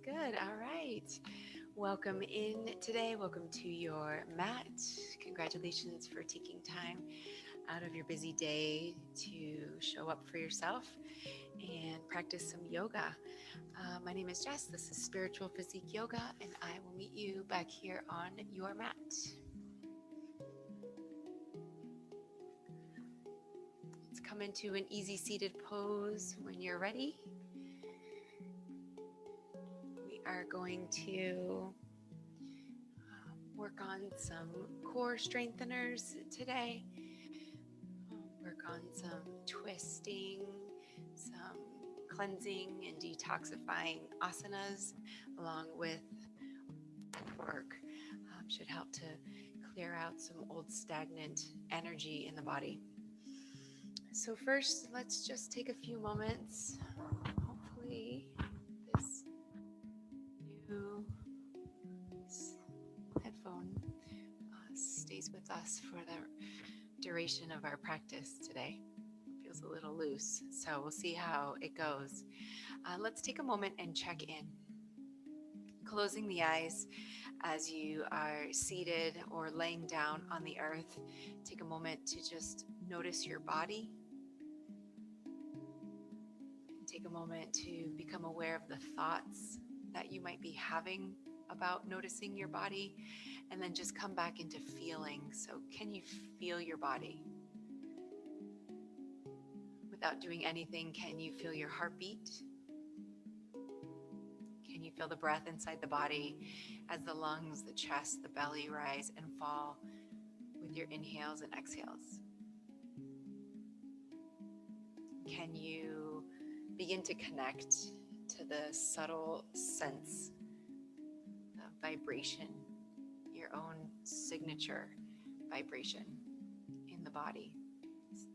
Good. All right. Welcome in today. Welcome to your mat. Congratulations for taking time out of your busy day to show up for yourself and practice some yoga. My name is Jess. This is Spiritual Physique Yoga, and I will meet you back here on your mat. Let's come into an easy seated pose when you're ready. We are going to work on some core strengtheners today. Work on some twisting, some cleansing and detoxifying asanas, along with work. Should help to clear out some old stagnant energy in the body. So first, let's just take a few moments. Hopefully this new headphone stays with us for the duration of our practice today. It feels a little loose, so we'll see how it goes. Let's take a moment and check in. Closing the eyes as you are seated or laying down on the earth. Take a moment to just notice your body. Take a moment to become aware of the thoughts that you might be having about noticing your body, and then just come back into feeling. So can you feel your body? Without doing anything, can you feel your heartbeat? Can you feel the breath inside the body as the lungs, the chest, the belly rise and fall with your inhales and exhales? Can you begin to connect to the subtle sense of vibration, your own signature vibration in the body,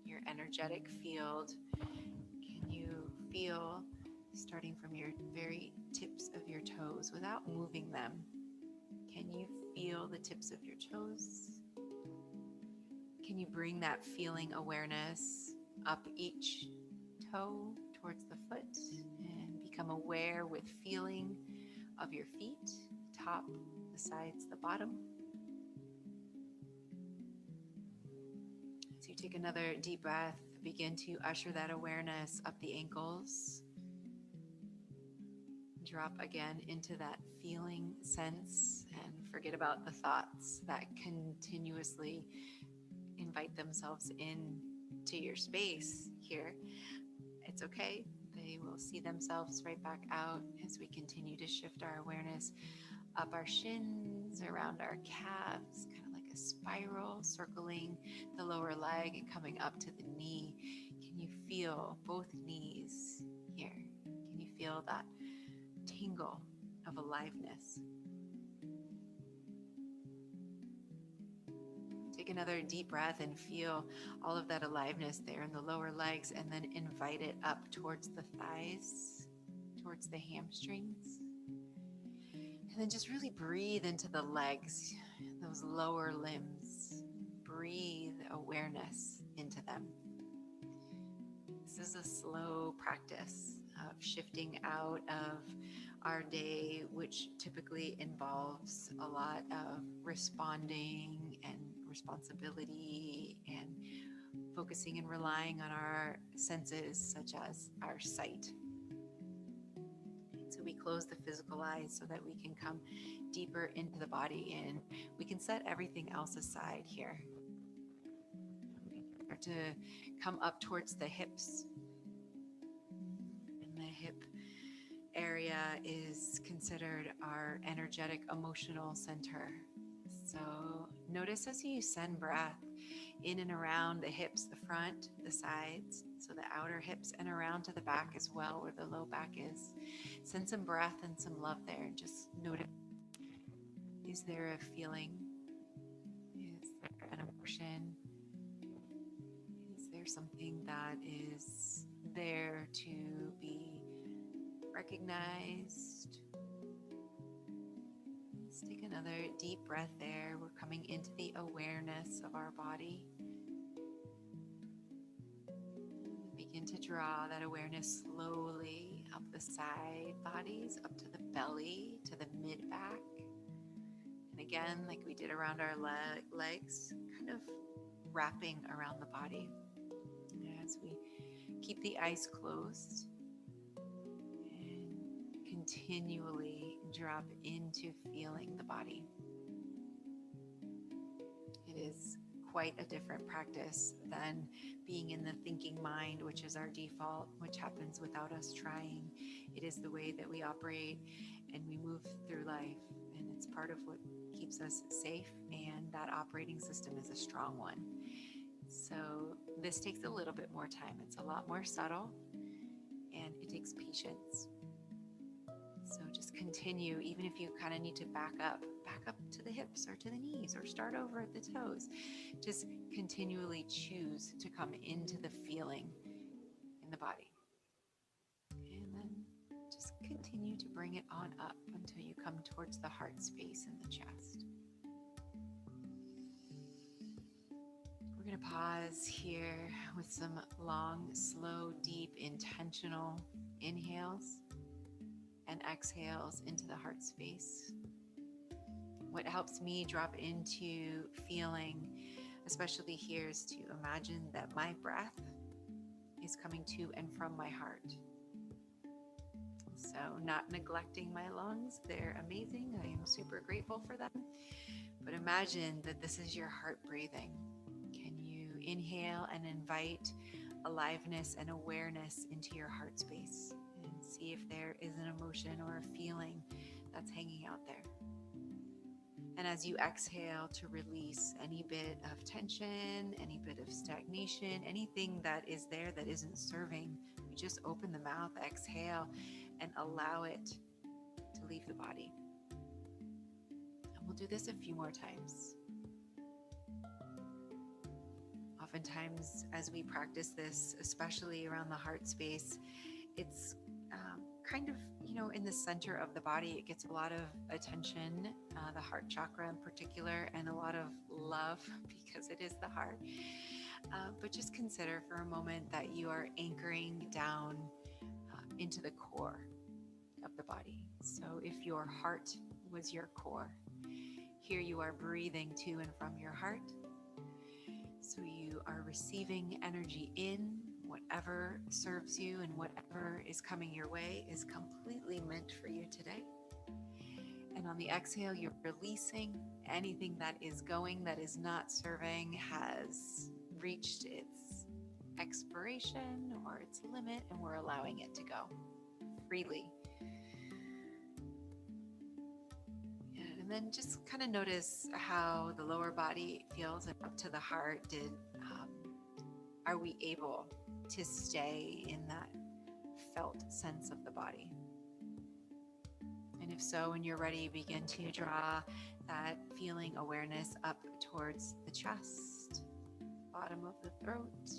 your energetic field? Can you feel, starting from your very tips of your toes without moving them, can you feel the tips of your toes? Can you bring that feeling awareness up each toe towards the foot and become aware with feeling of your feet, top, the sides, the bottom? As you take another deep breath, begin to usher that awareness up the ankles. Drop again into that feeling sense and forget about the thoughts that continuously invite themselves into your space here. It's okay. They will see themselves right back out as we continue to shift our awareness up our shins, around our calves, kind of like a spiral, circling the lower leg and coming up to the knee. Can you feel both knees here? Can you feel that tingle of aliveness? Take another deep breath and feel all of that aliveness there in the lower legs, and then invite it up towards the thighs, towards the hamstrings. And then just really breathe into the legs, those lower limbs. Breathe awareness into them. This is a slow practice of shifting out of our day, which typically involves a lot of responding and responsibility and focusing and relying on our senses, such as our sight. So we close the physical eyes so that we can come deeper into the body, and we can set everything else aside here. We start to come up towards the hips. And the hip area is considered our energetic emotional center. So notice as you send breath in and around the hips, the front, the sides, so the outer hips, and around to the back as well, where the low back is. Send some breath and some love there, and just notice, is there a feeling? Is there an emotion? Is there something that is there to be recognized? Let's take another deep breath there. We're coming into the awareness of our body. Begin to draw that awareness slowly Help the side bodies up to the belly, to the mid back. And again, like we did around our legs, kind of wrapping around the body. As we keep the eyes closed and continually drop into feeling the body. It is quite a different practice than being in the thinking mind, which is our default, which happens without us trying. It is the way that we operate and we move through life, and it's part of what keeps us safe, and that operating system is a strong one. So this takes a little bit more time. It's a lot more subtle, and it takes patience. So just continue, even if you kind of need to back up to the hips or to the knees or start over at the toes. Just continually choose to come into the feeling in the body. And then just continue to bring it on up until you come towards the heart space in the chest. We're going to pause here with some long, slow, deep, intentional inhales and exhales into the heart space. What helps me drop into feeling, especially here, is to imagine that my breath is coming to and from my heart. So not neglecting my lungs, they're amazing. I am super grateful for them. But imagine that this is your heart breathing. Can you inhale and invite aliveness and awareness into your heart space and see if there is an emotion or a feeling that's hanging out there. And as you exhale, to release any bit of tension, any bit of stagnation, anything that is there that isn't serving, you just open the mouth, exhale, and allow it to leave the body. And we'll do this a few more times. Oftentimes, as we practice this, especially around the heart space, it's kind of, in the center of the body. It gets a lot of attention, the heart chakra in particular, and a lot of love because it is the heart. But just consider for a moment that you are anchoring down into the core of the body. So if your heart was your core, here you are breathing to and from your heart. So you are receiving energy in. Whatever serves you and whatever is coming your way is completely meant for you today. And on the exhale, you're releasing anything that is going, that is not serving, has reached its expiration or its limit, and we're allowing it to go freely. And then just kind of notice how the lower body feels and up to the heart. Are we able to stay in that felt sense of the body? And if so, when you're ready, begin to draw that feeling awareness up towards the chest, bottom of the throat,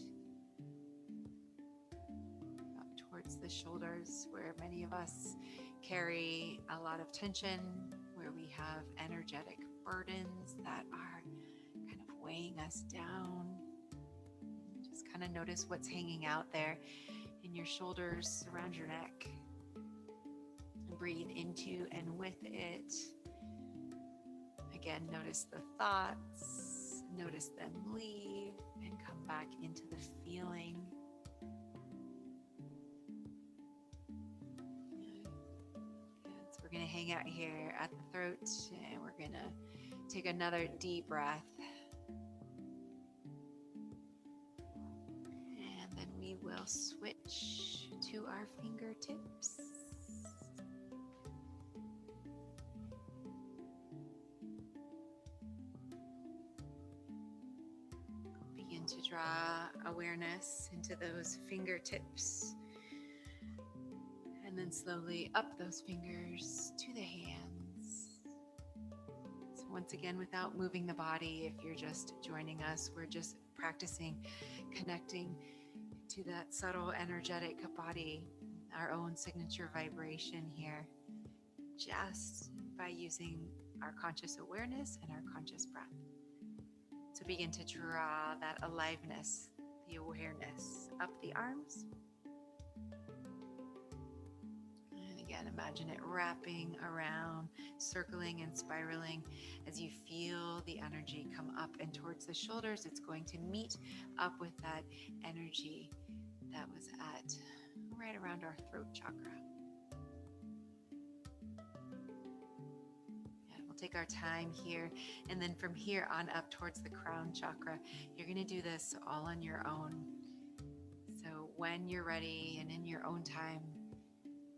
up towards the shoulders, where many of us carry a lot of tension, where we have energetic burdens that are kind of weighing us down. Just kind of notice what's hanging out there in your shoulders, around your neck. Breathe into and with it. Again, notice the thoughts, notice them leave, and come back into the feeling. So we're going to hang out here at the throat, and we're going to take another deep breath. And then we will switch to our fingertips. To draw awareness into those fingertips, and then slowly up those fingers to the hands. So once again, without moving the body, if you're just joining us, we're just practicing connecting to that subtle energetic body, our own signature vibration here, just by using our conscious awareness and our conscious breath. So begin to draw that aliveness, the awareness up the arms, Again, imagine it wrapping around, circling and spiraling. As you feel the energy come up and towards the shoulders, it's going to meet up with that energy that was at right around our throat chakra. And we'll take our time here, and then from here on up towards the crown chakra, you're going to do this all on your own. So when you're ready and in your own time,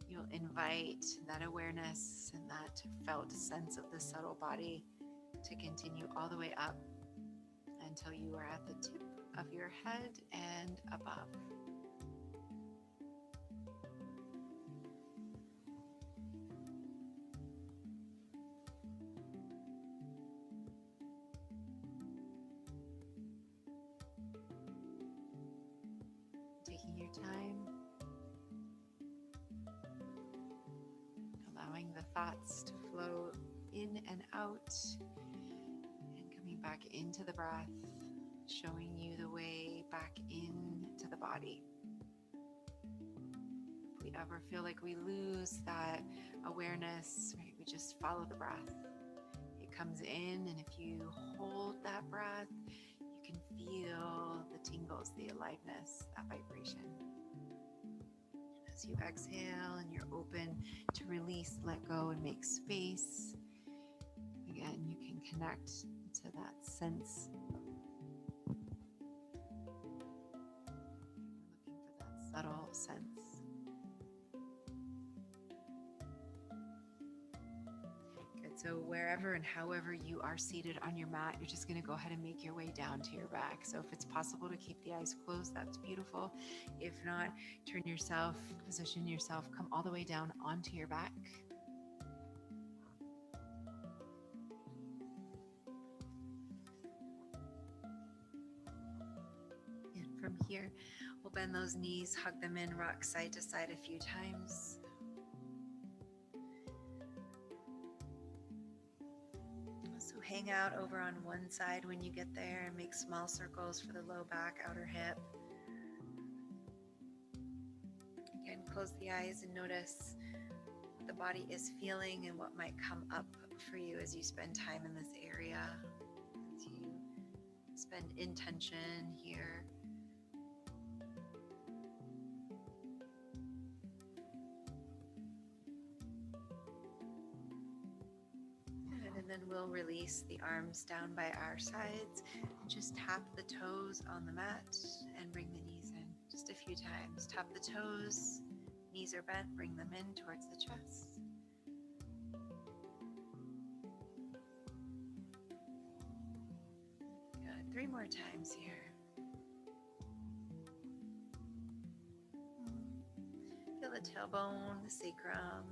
you'll invite that awareness and that felt sense of the subtle body to continue all the way up until you are at the tip of your head and above. Taking your time, allowing the thoughts to flow in and out, and coming back into the breath, showing you the way back into the body. If we ever feel like we lose that awareness, right, we just follow the breath. It comes in, and if you hold that breath, you can feel the tingles, the aliveness, that vibration. As you exhale and you're open to release, let go, and make space, again, you can connect to that sense. Looking for that subtle sense. Good. So wherever and however you are seated on your mat, you're just going to go ahead and make your way down to your back. So if it's possible to keep the eyes closed, that's beautiful. If not, position yourself, come all the way down onto your back. And from here, we'll bend those knees, hug them in, rock side to side a few times. So hang out over on one side when you get there and make small circles for the low back, outer hip. Again, close the eyes and notice what the body is feeling and what might come up for you as you spend time in this area, as you spend intention here. And then we'll release the arms down by our sides and just tap the toes on the mat and bring the knees in just a few times. Tap the toes, knees are bent, bring them in towards the chest. Good. 3 more times here. Feel the tailbone, the sacrum,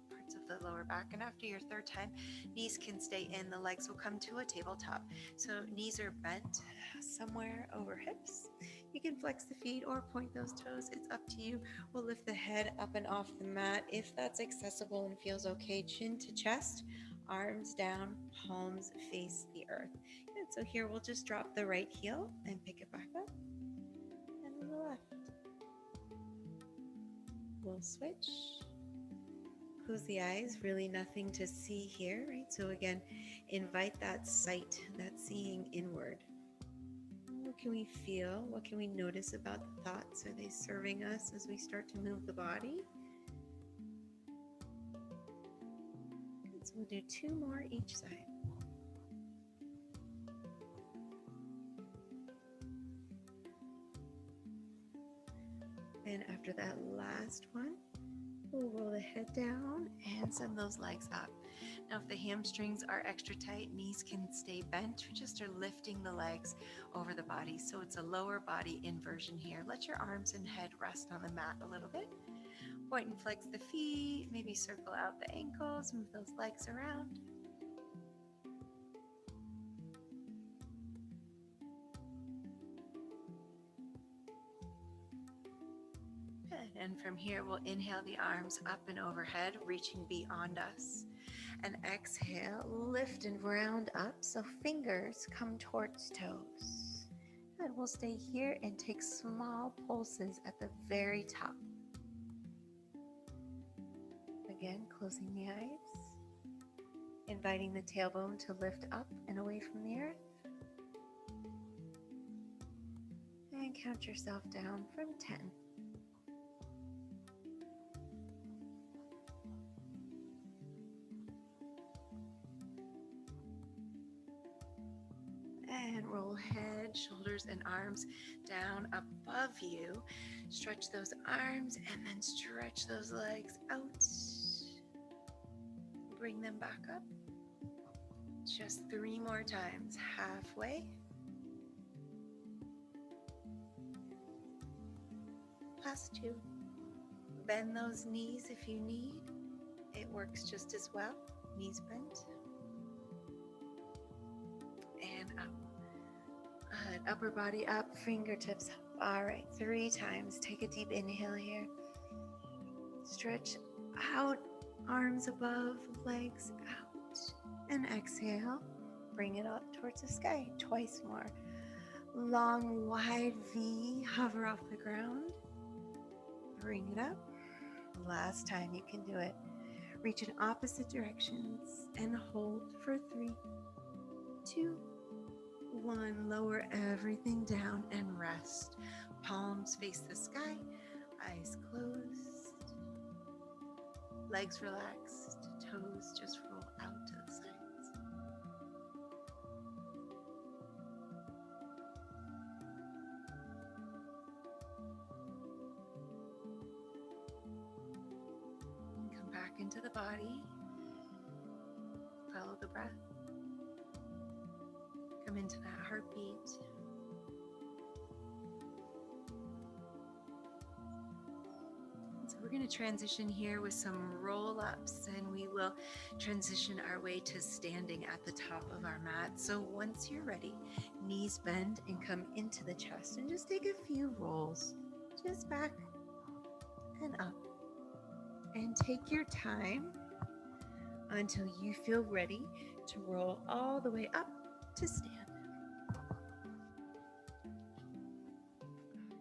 parts of the lower back, and after your 3rd time, knees can stay in, the legs will come to a tabletop. So knees are bent somewhere over hips. You can flex the feet or point those toes, it's up to you. We'll lift the head up and off the mat if that's accessible and feels okay. Chin to chest, arms down, palms face the earth. And so here we'll just drop the right heel and pick it back up, and then the left. We'll switch. Close the eyes, really nothing to see here, right? So again, invite that sight, that seeing inward. What can we feel? What can we notice about the thoughts? Are they serving us as we start to move the body? Good. So we'll do 2 more each side. And after that last one, we'll roll the head down and send those legs up. Now, if the hamstrings are extra tight, knees can stay bent. We just are lifting the legs over the body. So it's a lower body inversion here. Let your arms and head rest on the mat a little bit. Point and flex the feet, maybe circle out the ankles, move those legs around. Good. And from here, we'll inhale the arms up and overhead, reaching beyond us. And exhale, lift and round up, so fingers come towards toes. And we'll stay here and take small pulses at the very top. again, closing the eyes, inviting the tailbone to lift up and away from the earth. And count yourself down from 10. And roll head, shoulders, and arms down above you. Stretch those arms and then stretch those legs out. Bring them back up. Just 3 more times. Halfway. Last 2. Bend those knees if you need. It works just as well. Knees bent. And up. Good. Upper body up, fingertips up. All right, 3 times. Take a deep inhale here. Stretch out, arms above, legs out. And exhale. Bring it up towards the sky. Twice more. Long, wide V. Hover off the ground. Bring it up. Last time you can do it. Reach in opposite directions and hold for 3, 2, 1. Lower everything down and rest. Palms face the sky, eyes closed, legs relaxed, toes just roll out to the sides. And come back into the body. Follow the breath. Come into that heartbeat. So we're going to transition here with some roll-ups, and we will transition our way to standing at the top of our mat. So once you're ready, knees bend and come into the chest, and just take a few rolls, just back and up. And take your time until you feel ready to roll all the way up to stand.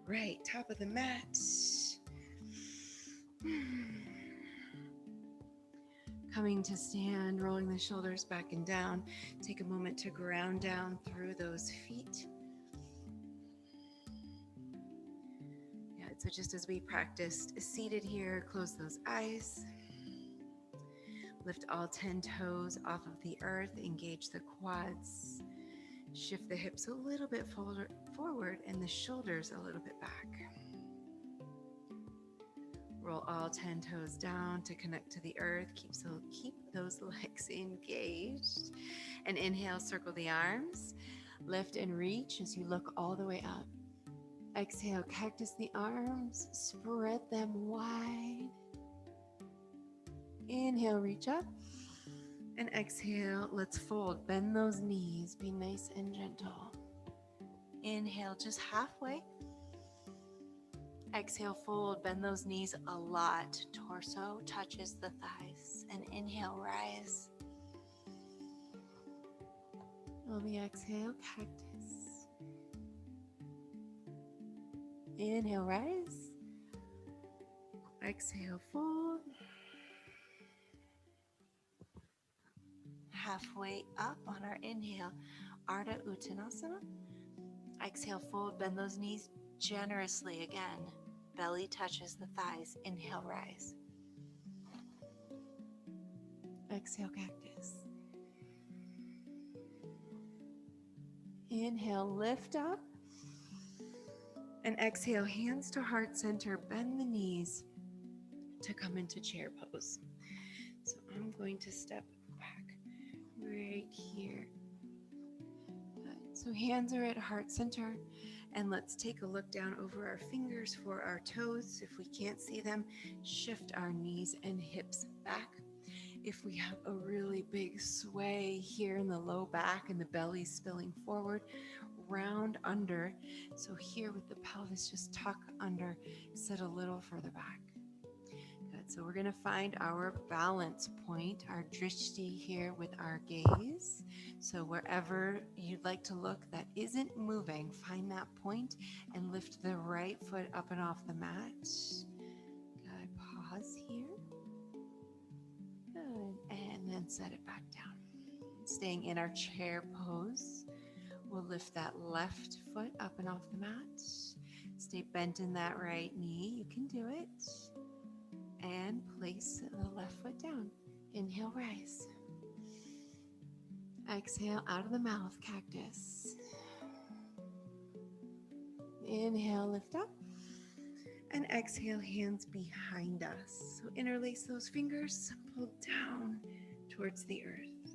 Right, top of the mat. Coming to stand, rolling the shoulders back and down. Take a moment to ground down through those feet. Yeah, so just as we practiced seated here, close those eyes. Lift all 10 toes off of the earth, engage the quads. Shift the hips a little bit forward and the shoulders a little bit back. Roll all 10 toes down to connect to the earth. Keep those legs engaged. And inhale, circle the arms. Lift and reach as you look all the way up. Exhale, cactus the arms. Spread them wide. Inhale, reach up. And exhale, let's fold. Bend those knees. Be nice and gentle. Inhale, just halfway. Exhale, fold. Bend those knees a lot. Torso touches the thighs. And inhale, rise. On the exhale, cactus. Inhale, rise. Exhale, fold. Halfway up on our inhale, Ardha Uttanasana. Exhale, fold, bend those knees generously again. Belly touches the thighs. Inhale, rise. Exhale, cactus. Inhale, lift up. And exhale, hands to heart center. Bend the knees to come into chair pose. So I'm going to step right here. Good. So hands are at heart center, and let's take a look down over our fingers for our toes. If we can't see them, shift our knees and hips back. If we have a really big sway here in the low back and the belly spilling forward, round under. So here with the pelvis, just tuck under, sit a little further back. So we're going to find our balance point, our drishti here with our gaze. So wherever you'd like to look that isn't moving, find that point and lift the right foot up and off the mat. Good. Pause here. set it back down. Staying in our chair pose, we'll lift that left foot up and off the mat. Stay bent in that right knee. You can do it. And place the left foot down. Inhale, rise. Exhale out of the mouth, cactus. Inhale, lift up. And exhale, hands behind us. So interlace those fingers, pull down towards the earth.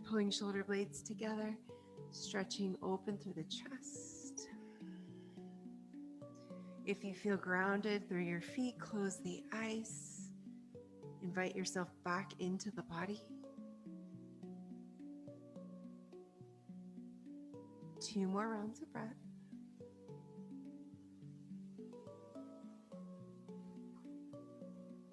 Pulling shoulder blades together, stretching open through the chest. If you feel grounded through your feet, close the eyes. Invite yourself back into the body. 2 more rounds of breath.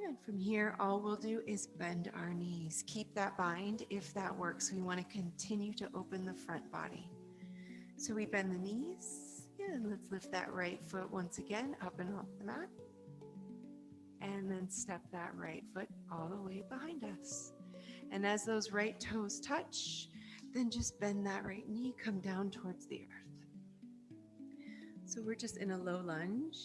And from here, all we'll do is bend our knees. Keep that bind if that works. We want to continue to open the front body. So we bend the knees. And let's lift that right foot once again up and off the mat. And then step that right foot all the way behind us. And as those right toes touch, then just bend that right knee, come down towards the earth. So we're just in a low lunge.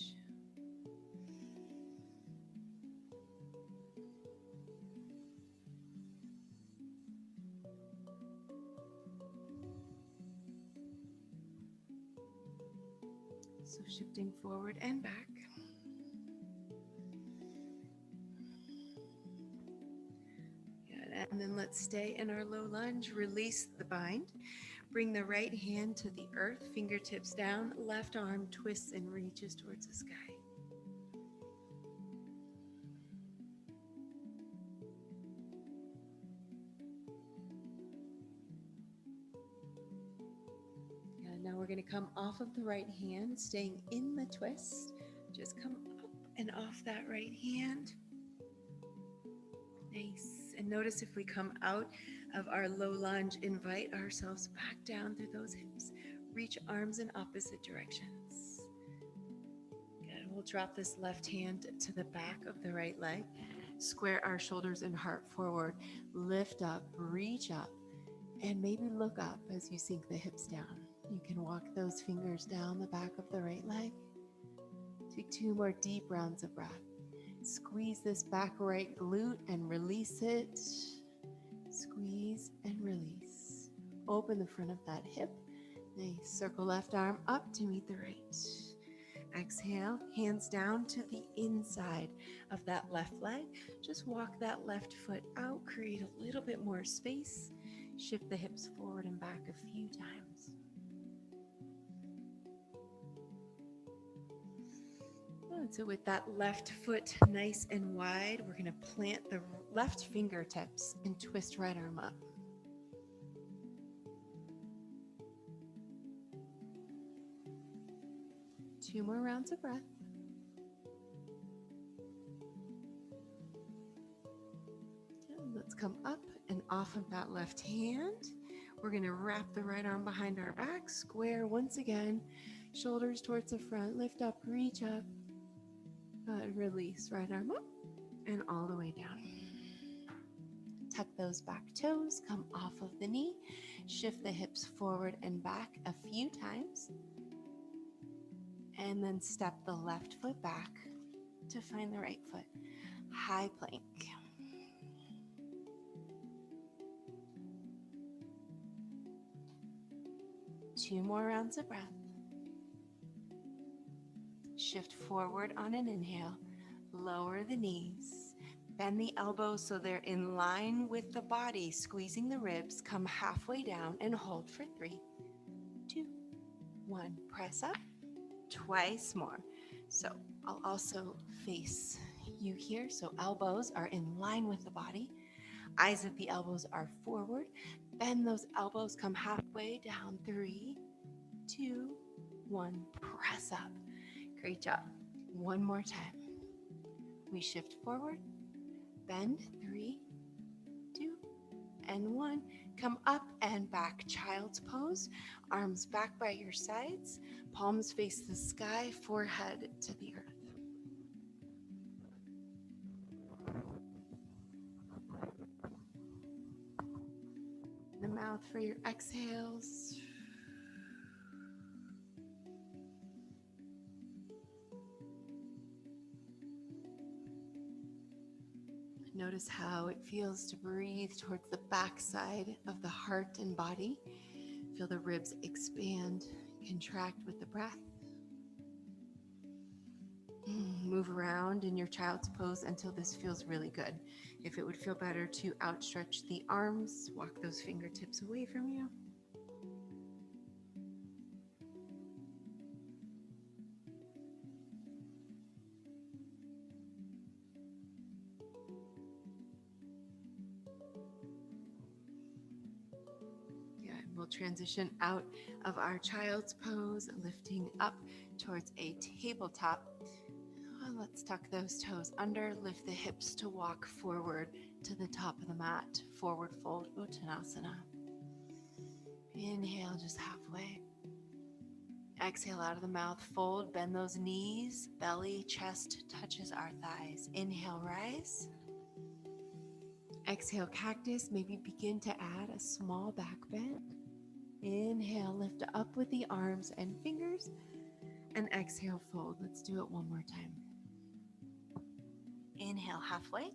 So shifting forward and back. Good. And then let's stay in our low lunge. Release the bind. Bring the right hand to the earth, fingertips down, left arm twists and reaches towards the sky. Now we're going to come off of the right hand, staying in the twist. Just come up and off that right hand. Nice. And notice if we come out of our low lunge, invite ourselves back down through those hips. Reach arms in opposite directions. Good. We'll drop this left hand to the back of the right leg. Square our shoulders and heart forward. Lift up, reach up, and maybe look up as you sink the hips down. You can walk those fingers down the back of the right leg. Take 2 more deep rounds of breath. Squeeze this back right glute and release it. Squeeze and release. Open the front of that hip. Nice. Circle left arm up to meet the right. Exhale, hands down to the inside of that left leg. Just walk that left foot out. Create a little bit more space. Shift the hips forward and back a few times. So with that left foot nice and wide, we're going to plant the left fingertips and twist right arm up. Two more rounds of breath. And let's come up and off of that left hand. We're going to wrap the right arm behind our back, square once again, shoulders towards the front, lift up, reach up. Release, right arm up and all the way down. Tuck those back toes, come off of the knee, shift the hips forward and back a few times, and then step the left foot back to find the right foot. High plank. Two more rounds of breath. Shift forward on an inhale, lower the knees, bend the elbows so they're in line with the body, squeezing the ribs, come halfway down and hold for 3, 2, 1. Press up, twice more. So I'll also face you here. So elbows are in line with the body, eyes at the elbows are forward, bend those elbows, come halfway down, 3, 2, 1. Press up. Great job. One more time. We shift forward, bend, 3, 2, and 1. Come up and back, child's pose. Arms back by your sides, palms face the sky, forehead to the earth. mouth for your exhales. Notice how it feels to breathe towards the backside of the heart and body. Feel the ribs expand, contract with the breath. Move around in your child's pose until this feels really good. If it would feel better to outstretch the arms, walk those fingertips away from you. We'll transition out of our child's pose, lifting up towards a tabletop. Let's tuck those toes under, lift the hips to walk forward to the top of the mat. Forward fold, Uttanasana. Inhale just halfway. Exhale out of the mouth, fold, bend those knees, belly, chest touches our thighs. Inhale, rise. Exhale, cactus. Maybe begin to add a small back bend. Inhale, lift up with the arms and fingers, and exhale, fold. Let's do it one more time. Inhale, halfway.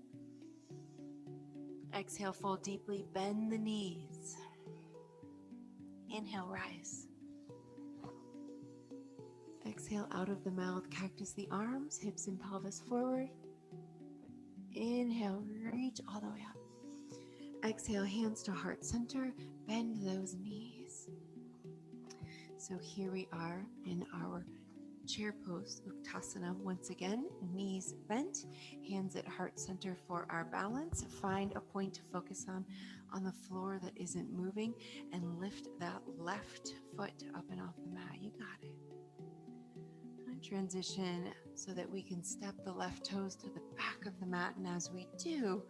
Exhale, fold deeply, bend the knees. Inhale, rise. Exhale out of the mouth, cactus the arms, hips and pelvis forward. Inhale, reach all the way up. Exhale, hands to heart center, bend those knees. So here we are in our chair pose, Uttanasana. Once again, knees bent, hands at heart center for our balance. Find a point to focus on the floor that isn't moving, and lift that left foot up and off the mat. You got it. Transition so that we can step the left toes to the back of the mat, and as we do,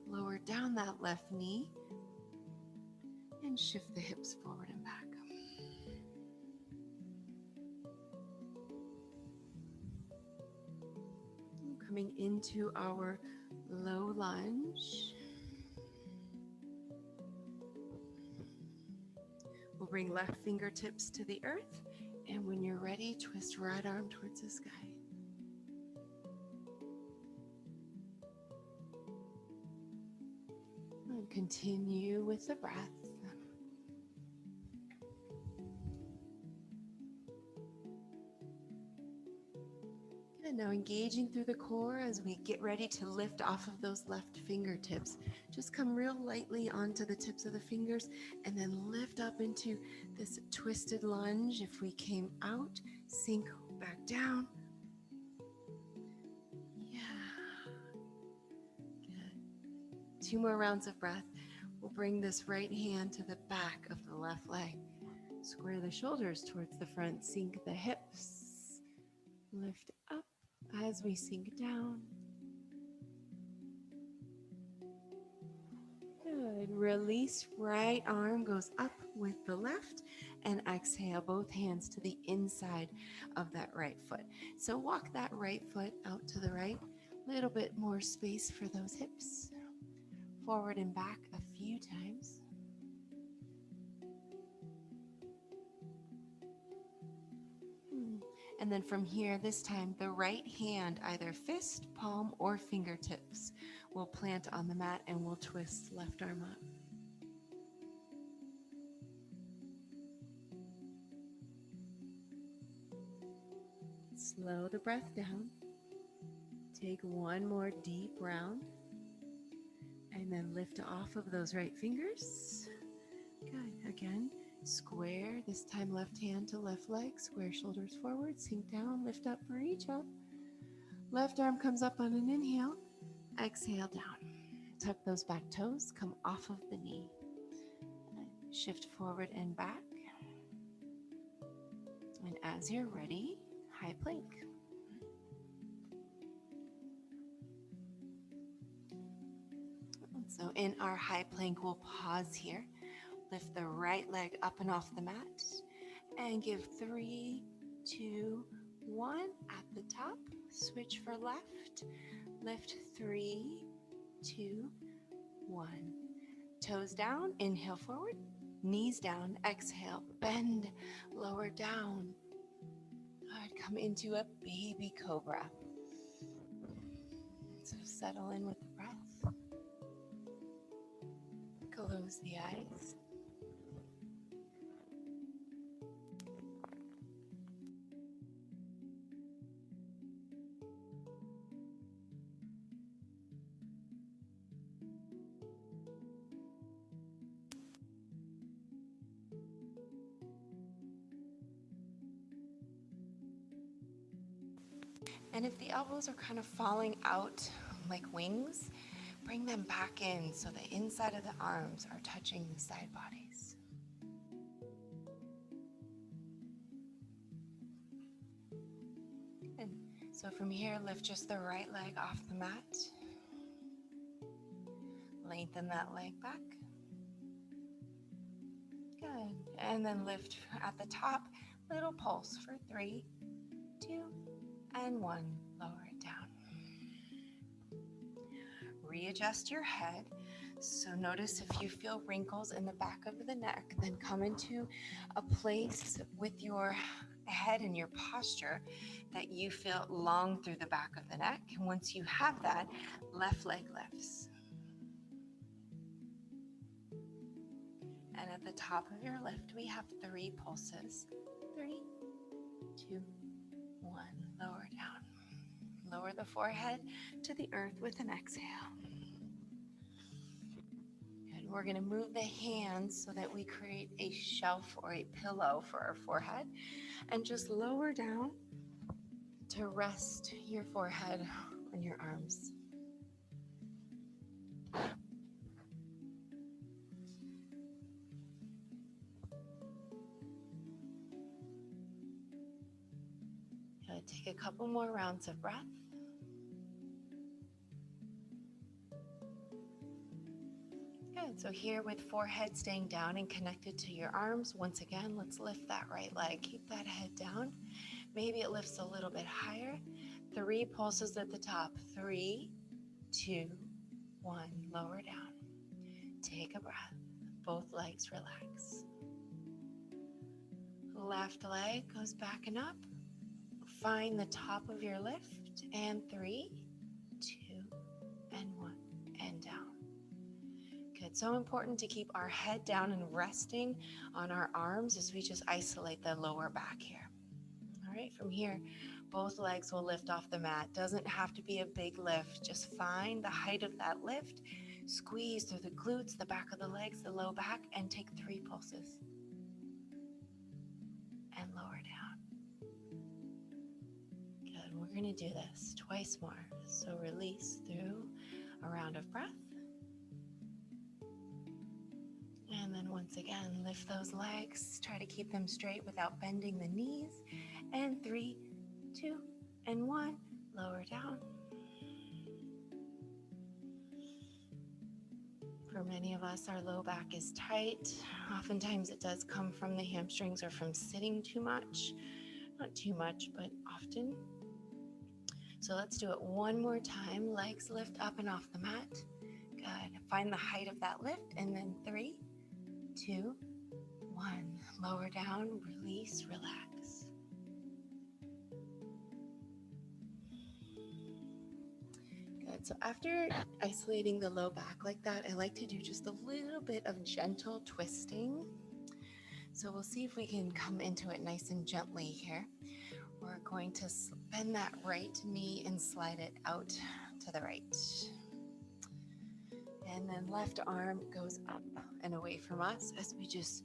lower down that left knee and shift the hips forward and back. Coming into our low lunge. We'll bring left fingertips to the earth, and when you're ready, twist right arm towards the sky. And continue with the breath. Good. Now engaging through the core as we get ready to lift off of those left fingertips. Just come real lightly onto the tips of the fingers and then lift up into this twisted lunge. If we came out, sink back down. Yeah. Good. 2 more rounds of breath. We'll bring this right hand to the back of the left leg. Square the shoulders towards the front. Sink the hips. Lift up as we sink down. Good. Release, right arm goes up with the left, and exhale, both hands to the inside of that right foot. So walk that right foot out to the right, a little bit more space for those hips. Forward and back a few times. And then from here, this time, the right hand, either fist, palm, or fingertips, will plant on the mat, and we'll twist left arm up. Slow the breath down. Take one more deep round. And then lift off of those right fingers. Good. Again, square. This time left hand to left leg. Square shoulders forward. Sink down. Lift up. Reach up. Left arm comes up on an inhale. Exhale down. Tuck those back toes. Come off of the knee. Shift forward and back. And as you're ready, high plank. So in our high plank, we'll pause here. Lift the right leg up and off the mat. And give 3, 2, 1 at the top. Switch for left. Lift 3, 2, 1. Toes down. Inhale forward. Knees down, exhale, bend, lower down. Good, come into a baby cobra. So settle in with the breath. Close the eyes. And if the elbows are kind of falling out like wings, bring them back in so the inside of the arms are touching the side bodies. And so from here, lift just the right leg off the mat. Lengthen that leg back. Good. And then lift at the top, little pulse for 3, 2, and 1. Lower it down. Readjust your head. So notice if you feel wrinkles in the back of the neck, then come into a place with your head and your posture that you feel long through the back of the neck. And once you have that, left leg lifts. And at the top of your lift, we have 3 pulses. 3, 2, 1. Lower down. Lower the forehead to the earth with an exhale. Good. We're going to move the hands so that we create a shelf or a pillow for our forehead. And just lower down to rest your forehead on your arms. Good. Take a couple more rounds of breath. Good. So here with forehead staying down and connected to your arms, once again, let's lift that right leg. Keep that head down. Maybe it lifts a little bit higher. 3 pulses at the top. 3, 2, 1. Lower down. Take a breath. Both legs relax. Left leg goes back and up. Find the top of your lift. And 3, 2, and 1. And down. Good. So important to keep our head down and resting on our arms as we just isolate the lower back here. All right, from here, both legs will lift off the mat. Doesn't have to be a big lift. Just find the height of that lift. Squeeze through the glutes, the back of the legs, the low back, and take 3 pulses. And lower down. Good. We're going to do this twice more. So release through a round of breath. And then once again, lift those legs. Try to keep them straight without bending the knees. And 3, 2, and 1. Lower down. For many of us, our low back is tight. Oftentimes it does come from the hamstrings or from sitting too much. Not too much, but often. So let's do it one more time. Legs lift up and off the mat. Good. Find the height of that lift. And then 3, 2, 1. Lower down, release, relax. Good. So after isolating the low back like that, I like to do just a little bit of gentle twisting. So we'll see if we can come into it nice and gently here. We're going to bend that right knee and slide it out to the right. And then left arm goes up and away from us as we just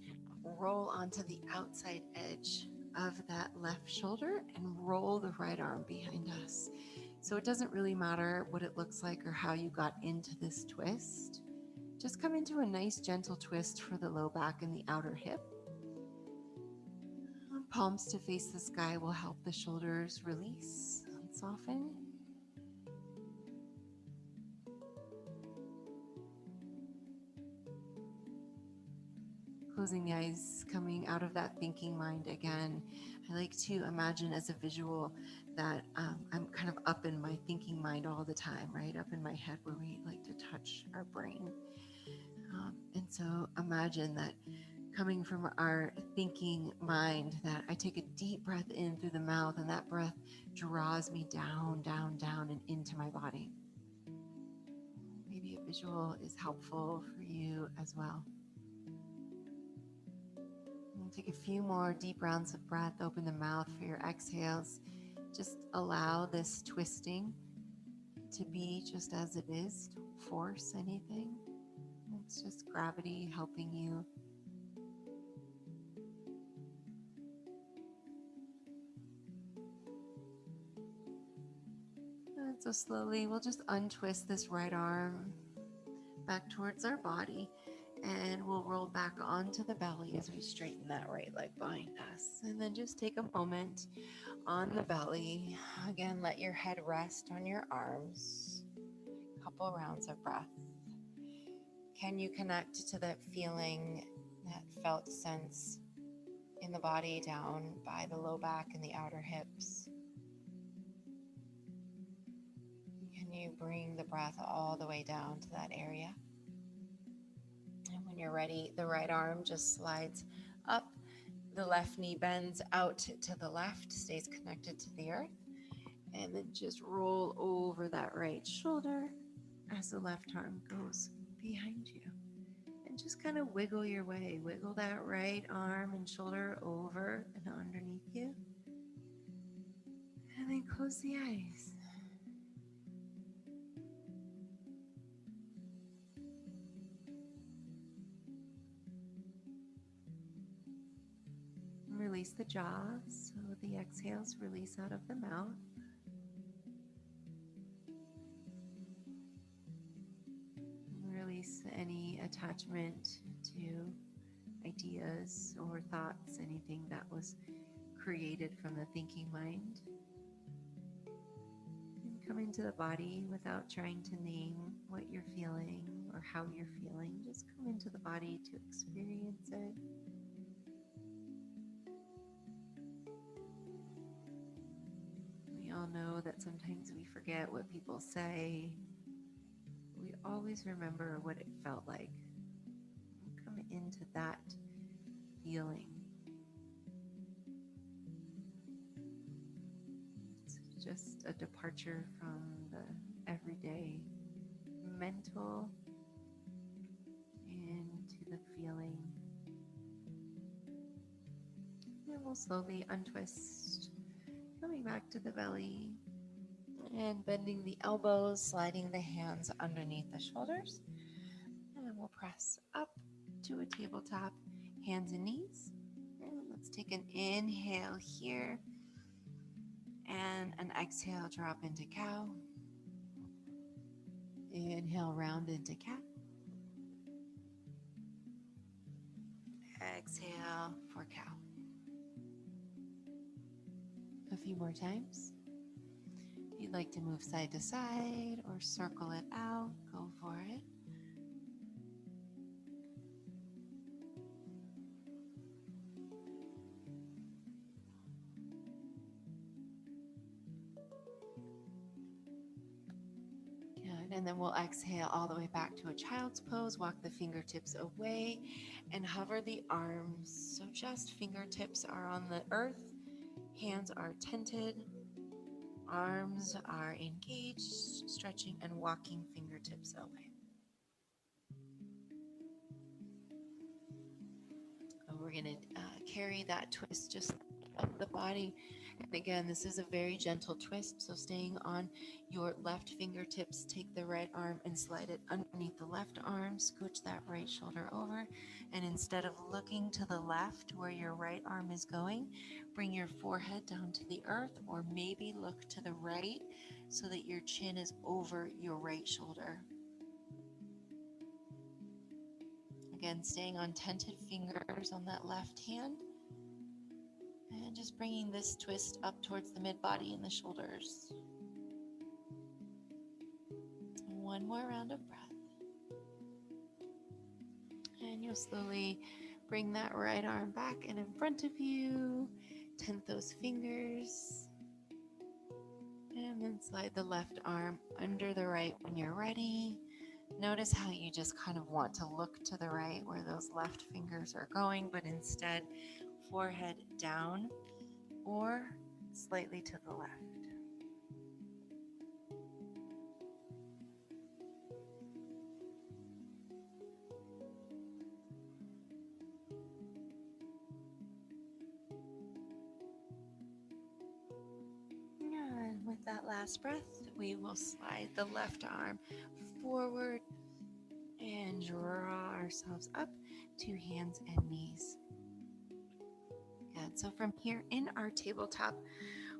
roll onto the outside edge of that left shoulder and roll the right arm behind us. So it doesn't really matter what it looks like or how you got into this twist. Just come into a nice gentle twist for the low back and the outer hip. Palms to face the sky will help the shoulders release and soften. Closing the eyes, coming out of that thinking mind again. I like to imagine as a visual that I'm kind of up in my thinking mind all the time, right? Up in my head where we like to touch our brain. And so imagine that coming from our thinking mind, that I take a deep breath in through the mouth, and that breath draws me down, down, down, and into my body. Maybe a visual is helpful for you as well. And take a few more deep rounds of breath. Open the mouth for your exhales. Just allow this twisting to be just as it is. Don't force anything. It's just gravity helping you. And so slowly we'll just untwist this right arm back towards our body, and we'll roll back onto the belly as we straighten that right leg behind us. And then just take a moment on the belly. Again, let your head rest on your arms. A couple rounds of breath. Can you connect to that feeling, that felt sense in the body down by the low back and the outer hips? Can you bring the breath all the way down to that area? And when you're ready, the right arm just slides up. The left knee bends out to the left, stays connected to the earth. And then just roll over that right shoulder as the left arm goes behind you. And just kind of wiggle your way. Wiggle that right arm and shoulder over and underneath you. And then close the eyes. Release the jaws, so the exhales release out of the mouth. Release any attachment to ideas or thoughts, anything that was created from the thinking mind. And come into the body without trying to name what you're feeling or how you're feeling. Just come into the body to experience it. We all know that sometimes we forget what people say. We always remember what it felt like. Come into that feeling. It's just a departure from the everyday mental into the feeling. And we'll slowly untwist, coming back to the belly and bending the elbows, sliding the hands underneath the shoulders. And we'll press up to a tabletop, hands and knees. And let's take an inhale here and an exhale, drop into cow. Inhale, round into cat. Exhale for cow. A few more times. If you'd like to move side to side or circle it out, go for it. Good, and then we'll exhale all the way back to a child's pose. Walk the fingertips away and hover the arms. So just fingertips are on the earth, hands are tented. Arms are engaged, stretching and walking fingertips away. And we're going to carry that twist just up the body. And again, this is a very gentle twist. So staying on your left fingertips, take the right arm and slide it underneath the left arm. Scooch that right shoulder over. And instead of looking to the left where your right arm is going, bring your forehead down to the earth, or maybe look to the right so that your chin is over your right shoulder. Again, staying on tented fingers on that left hand. And just bringing this twist up towards the mid-body and the shoulders. One more round of breath. And you'll slowly bring that right arm back and in front of you. Tent those fingers. And then slide the left arm under the right when you're ready. Notice how you just kind of want to look to the right where those left fingers are going, but instead forehead down or slightly to the left. And with that last breath, we will slide the left arm forward and draw ourselves up to hands and knees. Good. So from here in our tabletop,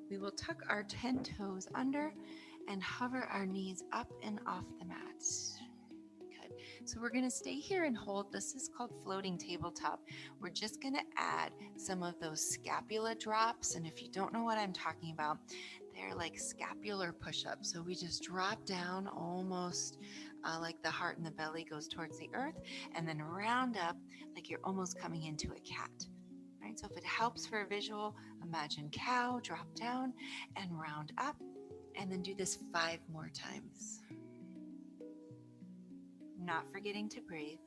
we will tuck our 10 toes under and hover our knees up and off the mat. Good. So we're going to stay here and hold. This is called floating tabletop. We're just going to add some of those scapula drops. And if you don't know what I'm talking about, they're like scapular push-ups. So we just drop down almost like the heart and the belly goes towards the earth, and then round up like you're almost coming into a cat. Right? So if it helps for a visual, imagine cow, drop down and round up, and then do this 5 more times. Not forgetting to breathe.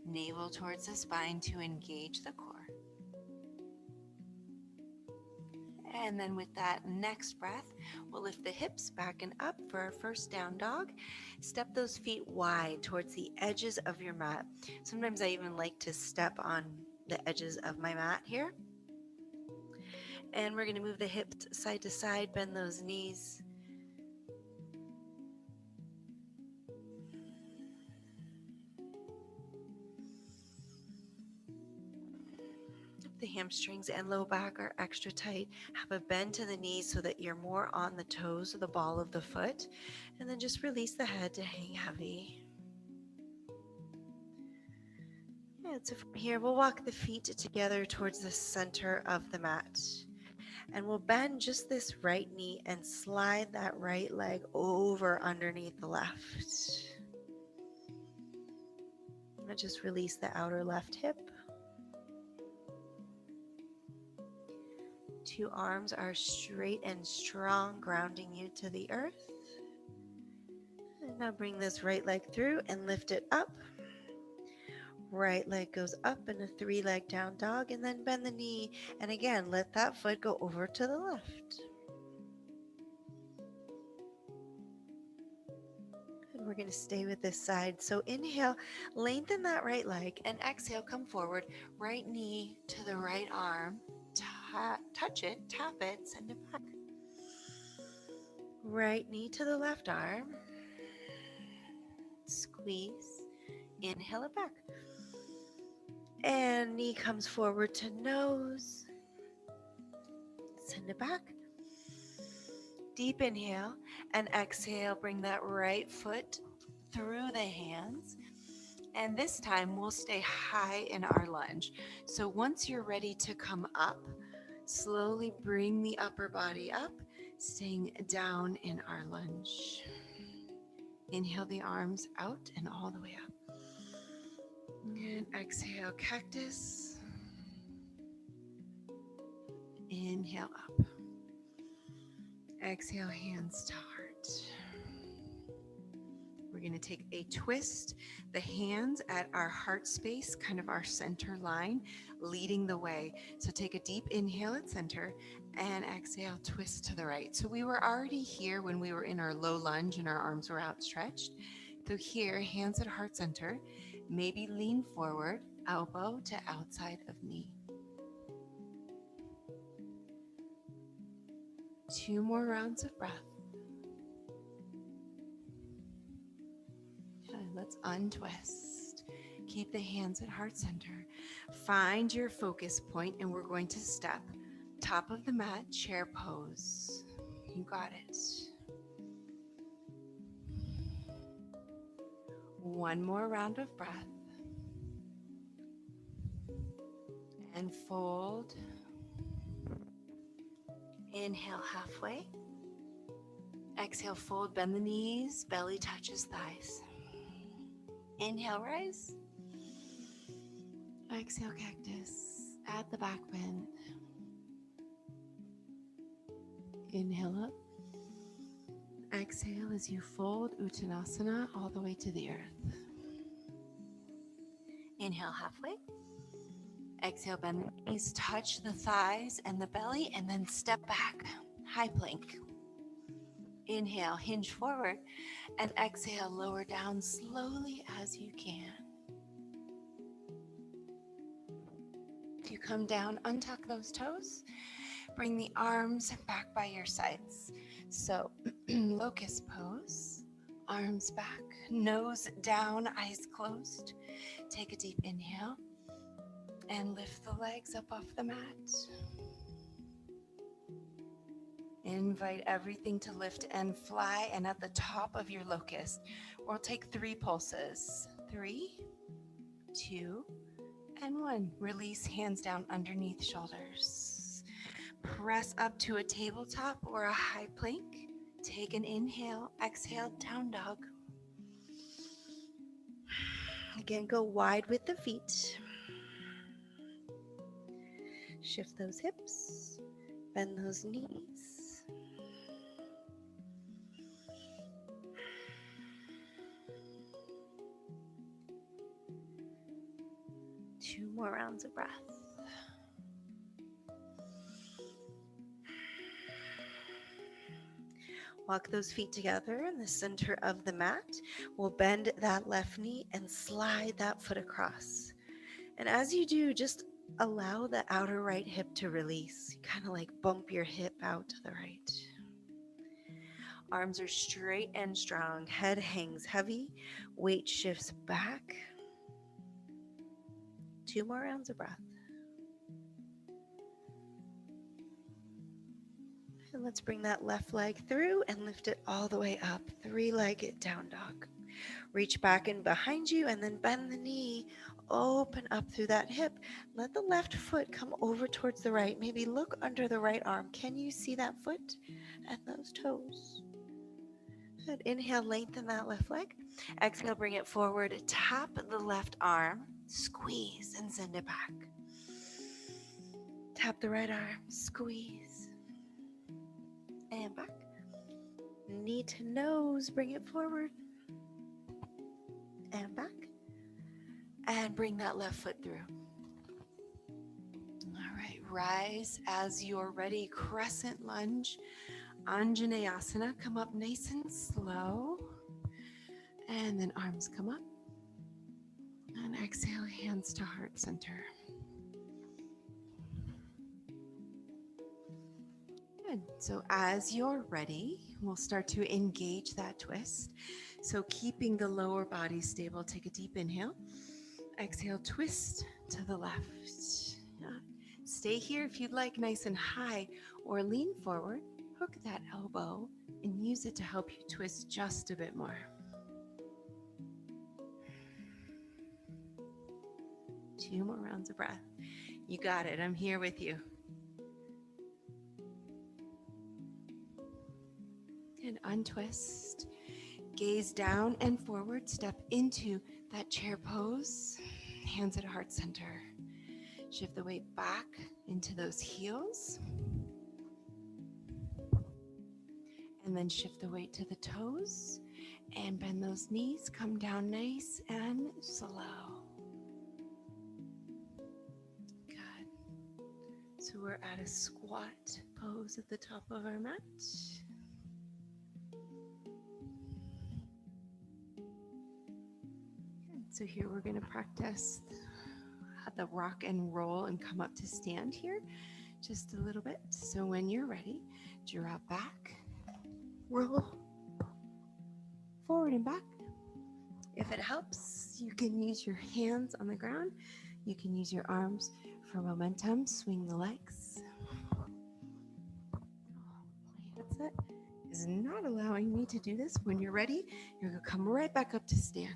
Navel towards the spine to engage the core. And then with that next breath, we'll lift the hips back and up for our first down dog. Step those feet wide towards the edges of your mat. Sometimes I even like to step on the edges of my mat here. And we're going to move the hips side to side, bend those knees. The hamstrings and low back are extra tight. Have a bend to the knees so that you're more on the toes of the ball of the foot. And then just release the head to hang heavy. Good. So from here, we'll walk the feet together towards the center of the mat. And we'll bend just this right knee and slide that right leg over underneath the left. And just release the outer left hip. 2 arms are straight and strong, grounding you to the earth. And now bring this right leg through and lift it up. Right leg goes up in a 3-leg down dog, and then bend the knee. And again, let that foot go over to the left. And we're going to stay with this side. So inhale, lengthen that right leg, and exhale, come forward. Right knee to the right arm. Touch it, tap it, send it back. Right knee to the left arm. Squeeze. Inhale it back. And knee comes forward to nose. Send it back. Deep inhale and exhale. Bring that right foot through the hands. And this time we'll stay high in our lunge. So once you're ready to come up, slowly bring the upper body up, staying down in our lunge. Inhale the arms out and all the way up. And exhale, cactus. Inhale up. Exhale, hands to heart. We're going to take a twist, the hands at our heart space, kind of our center line, leading the way. So take a deep inhale at center and exhale, twist to the right. So we were already here when we were in our low lunge and our arms were outstretched. So here, hands at heart center, maybe lean forward, elbow to outside of knee. 2 more rounds of breath. Okay, let's untwist. Keep the hands at heart center. Find your focus point, and we're going to step. Top of the mat, chair pose. You got it. 1 more round of breath. And fold. Inhale halfway. Exhale, fold, bend the knees, belly touches thighs. Inhale, rise. Exhale, cactus. Add the back bend. Inhale up. exhale as you fold Uttanasana all the way to the earth. Inhale halfway. Exhale, bend the knees, touch the thighs and the belly, and then step back. High plank. Inhale, hinge forward, and exhale, lower down slowly as you can. If you come down, untuck those toes. Bring the arms back by your sides. So, locust pose, arms back, nose down, eyes closed. Take a deep inhale and lift the legs up off the mat. Invite everything to lift and fly, and at the top of your locust, we'll take 3 pulses. 3, 2, and 1. Release hands down underneath shoulders. Press up to a tabletop or a high plank. Take an inhale, exhale, down dog. Again, go wide with the feet. Shift those hips, bend those knees. Two more rounds of breath. Walk those feet together in the center of the mat. We'll bend that left knee and slide that foot across. And as you do, just allow the outer right hip to release. Kind of like bump your hip out to the right. Arms are straight and strong. Head hangs heavy. Weight shifts back. 2 more rounds of breath. And let's bring that left leg through and lift it all the way up. 3-legged down dog. Reach back and behind you and then bend the knee. Open up through that hip. Let the left foot come over towards the right. Maybe look under the right arm. Can you see that foot and those toes? Good. Inhale, lengthen that left leg. Exhale, bring it forward. Tap the left arm. Squeeze and send it back. Tap the right arm. Squeeze. And back. Knee to nose. Bring it forward. And back. And bring that left foot through. All right. Rise as you're ready. Crescent lunge. Anjali. Come up nice and slow. And then arms come up. And exhale, hands to heart center. Good. So as you're ready, we'll start to engage that twist. So keeping the lower body stable, take a deep inhale. Exhale, twist to the left. Stay here if you'd like, nice and high, or lean forward, hook that elbow, and use it to help you twist just a bit more. 2 more rounds of breath. You got it. I'm here with you. And untwist. Gaze down and forward. Step into that chair pose. Hands at heart center. Shift the weight back into those heels. And then shift the weight to the toes. And bend those knees. Come down nice and slow. So we're at a squat pose at the top of our mat. Good. So here we're going to practice the rock and roll and come up to stand here just a little bit. So when you're ready, drop back, roll forward and back. If it helps, you can use your hands on the ground. You can use your arms for momentum. Swing the legs. My headset is not allowing me to do this. When you're ready, you're going to come right back up to stand.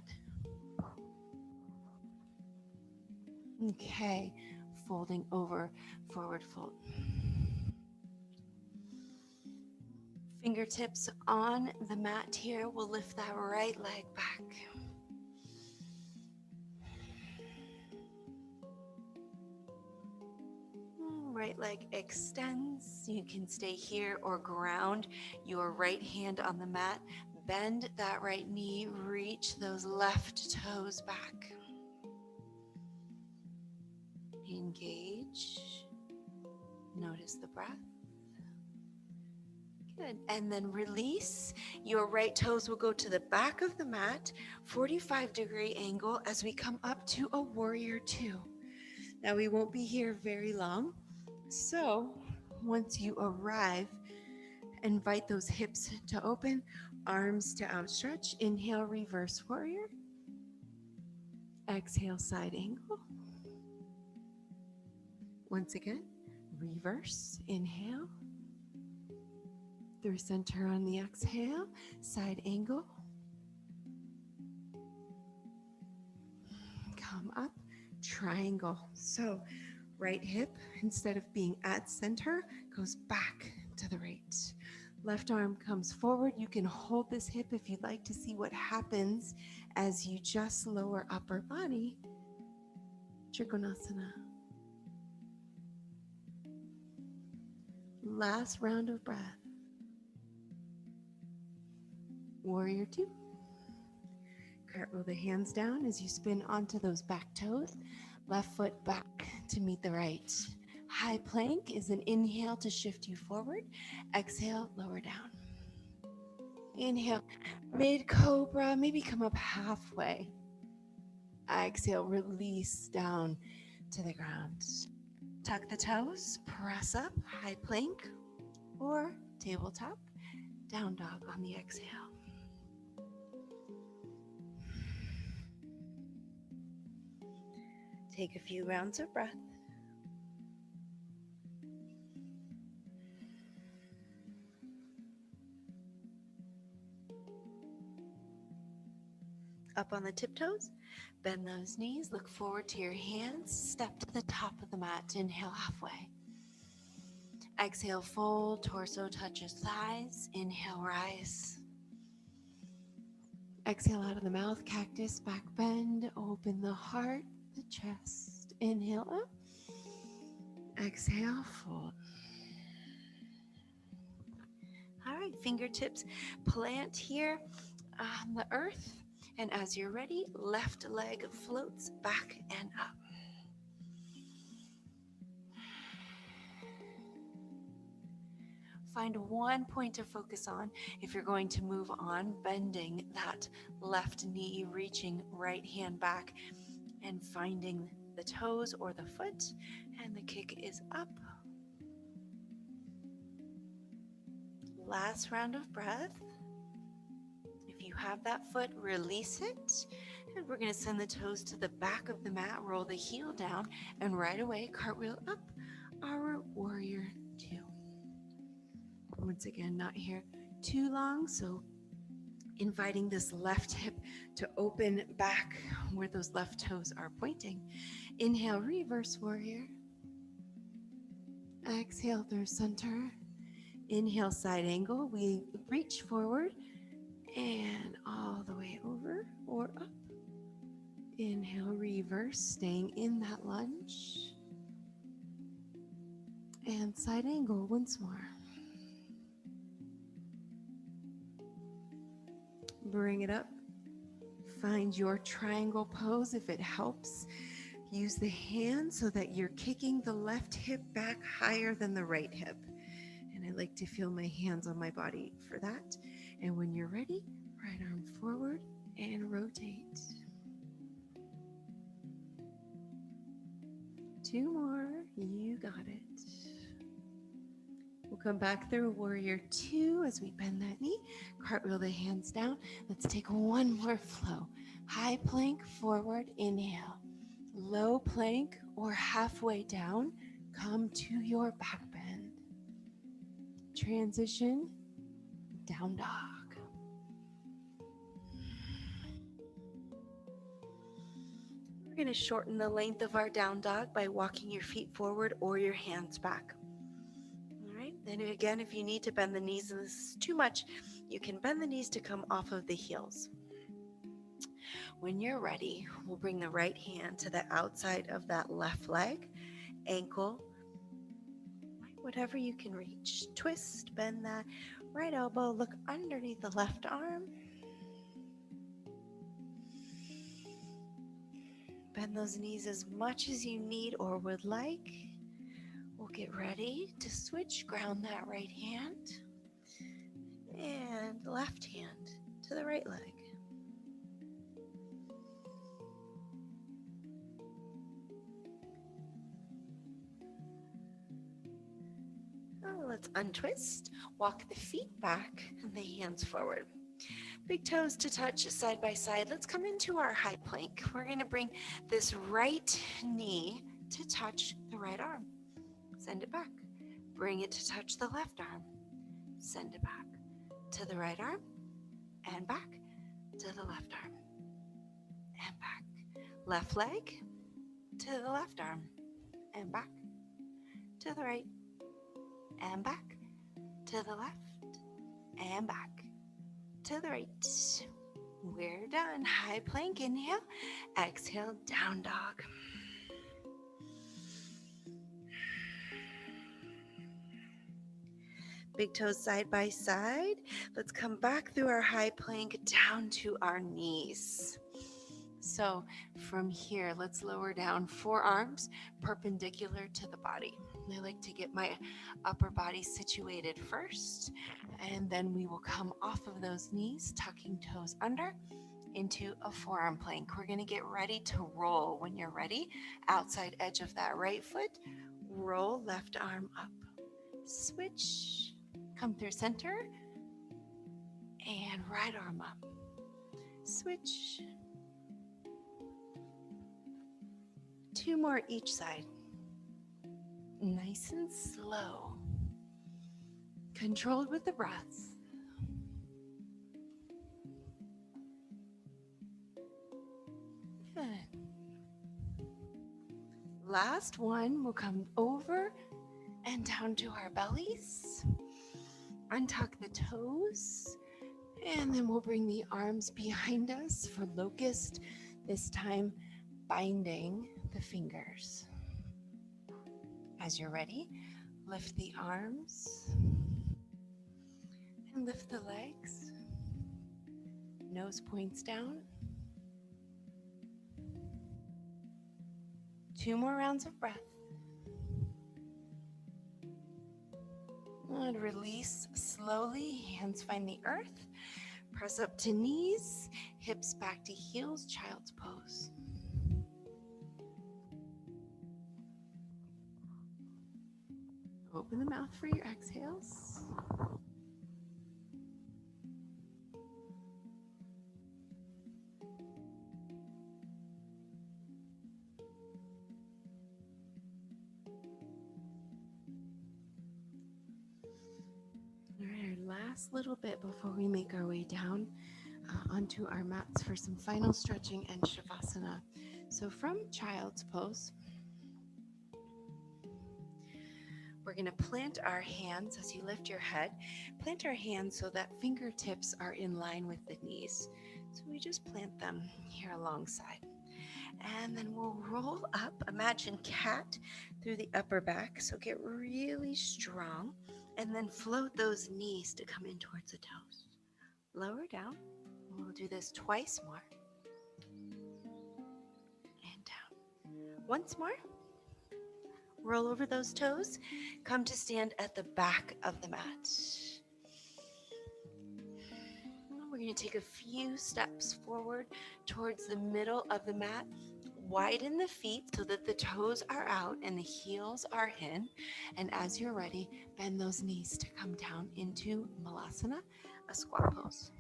Okay, folding over, forward fold. Fingertips on the mat here. We'll lift that right leg back. Right right leg extends. You can stay here or ground your right hand on the mat. Bend that right knee, reach those left toes back. Engage. Notice the breath. Good. And then release. Your right toes will go to the back of the mat, 45-degree angle as we come up to a warrior two. Now we won't be here very long. So once you arrive, invite those hips to open, arms to outstretch. Inhale, reverse warrior. Exhale, side angle. Once again, reverse. Inhale. Through center on the exhale, side angle. Come up, triangle. So right hip, instead of being at center, goes back to the right. Left arm comes forward. You can hold this hip if you'd like to see what happens as you just lower upper body. Trikonasana. Last round of breath. Warrior two. Cartwheel the hands down as you spin onto those back toes. Left foot back to meet the right. High plank is an inhale to shift you forward. Exhale, lower down. Inhale, mid cobra, maybe come up halfway. Exhale, release down to the ground. Tuck the toes, press up, high plank, or tabletop, down dog on the exhale. Take a few rounds of breath. Up on the tiptoes, bend those knees, look forward to your hands, step to the top of the mat, inhale halfway. Exhale, fold, torso touches thighs, inhale, rise. Exhale out of the mouth, cactus, back bend, open the heart, the chest. Inhale up. Exhale, fold. All right, fingertips plant here on the earth. And as you're ready, left leg floats back and up. Find one point to focus on if you're going to move on, bending that left knee, reaching right hand back and finding the toes or the foot, and the kick is up. Last round of breath. If you have that foot, release it. And we're going to send the toes to the back of the mat, roll the heel down, and right away, cartwheel up, our warrior two. Once again, not here too long, so inviting this left hip to open back where those left toes are pointing. Inhale, reverse warrior. Exhale through center. Inhale, side angle. We reach forward and all the way over or up. Inhale, reverse, staying in that lunge. And side angle once more. Bring it up. Find your triangle pose if it helps. Use the hand so that you're kicking the left hip back higher than the right hip. And I like to feel my hands on my body for that. And when you're ready, right arm forward and rotate. Two more. You got it. We'll come back through warrior two as we bend that knee. Cartwheel the hands down. Let's take one more flow. High plank forward, inhale. Low plank or halfway down, come to your back bend. Transition, down dog. We're going to shorten the length of our down dog by walking your feet forward or your hands back. Then again, if you need to bend the knees and this is too much, you can bend the knees to come off of the heels. When you're ready, we'll bring the right hand to the outside of that left leg, ankle whatever you can reach. Twist, bend that right elbow, look underneath the left arm. Bend those knees as much as you need or would like. We'll get ready to switch, ground that right hand and left hand to the right leg. Let's untwist, walk the feet back and the hands forward. Big toes to touch side by side. Let's come into our high plank. We're going to bring this right knee to touch the right arm. Send it back. Bring it to touch the left arm. Send it back to the right arm and back to the left arm and back. Left leg to the left arm and back to the right and back to the left and back to the right. We're done. High plank, inhale, exhale, down dog. Big toes side by side. Let's come back through our high plank down to our knees. So from here, let's lower down forearms perpendicular to the body. I like to get my upper body situated first, and then we will come off of those knees, tucking toes under into a forearm plank. We're going to get ready to roll. When you're ready, outside edge of that right foot, roll left arm up. Switch, come through center, and right arm up. Switch. 2 more each side. Nice and slow. Controlled with the breath. Good. Last one, we'll come over and down to our bellies. Untuck the toes. And then we'll bring the arms behind us for locust, this time binding the fingers. As you're ready, lift the arms and lift the legs. Nose points down. 2 more rounds of breath. And release slowly. Hands find the earth. Press up to knees, hips back to heels, child's pose. Open the mouth for your exhales. All right, our last little bit before we make our way down onto our mats for some final stretching and Shavasana. So from child's pose, we're going to plant our hands as you lift your head. Plant our hands so that fingertips are in line with the knees. So we just plant them here alongside. And then we'll roll up, imagine cat through the upper back. So get really strong. And then float those knees to come in towards the toes. Lower down. We'll do this twice more. And down. Once more. Roll over those toes. Come to stand at the back of the mat. We're going to take a few steps forward towards the middle of the mat. Widen the feet so that the toes are out and the heels are in. And as you're ready, bend those knees to come down into Malasana, a squat pose.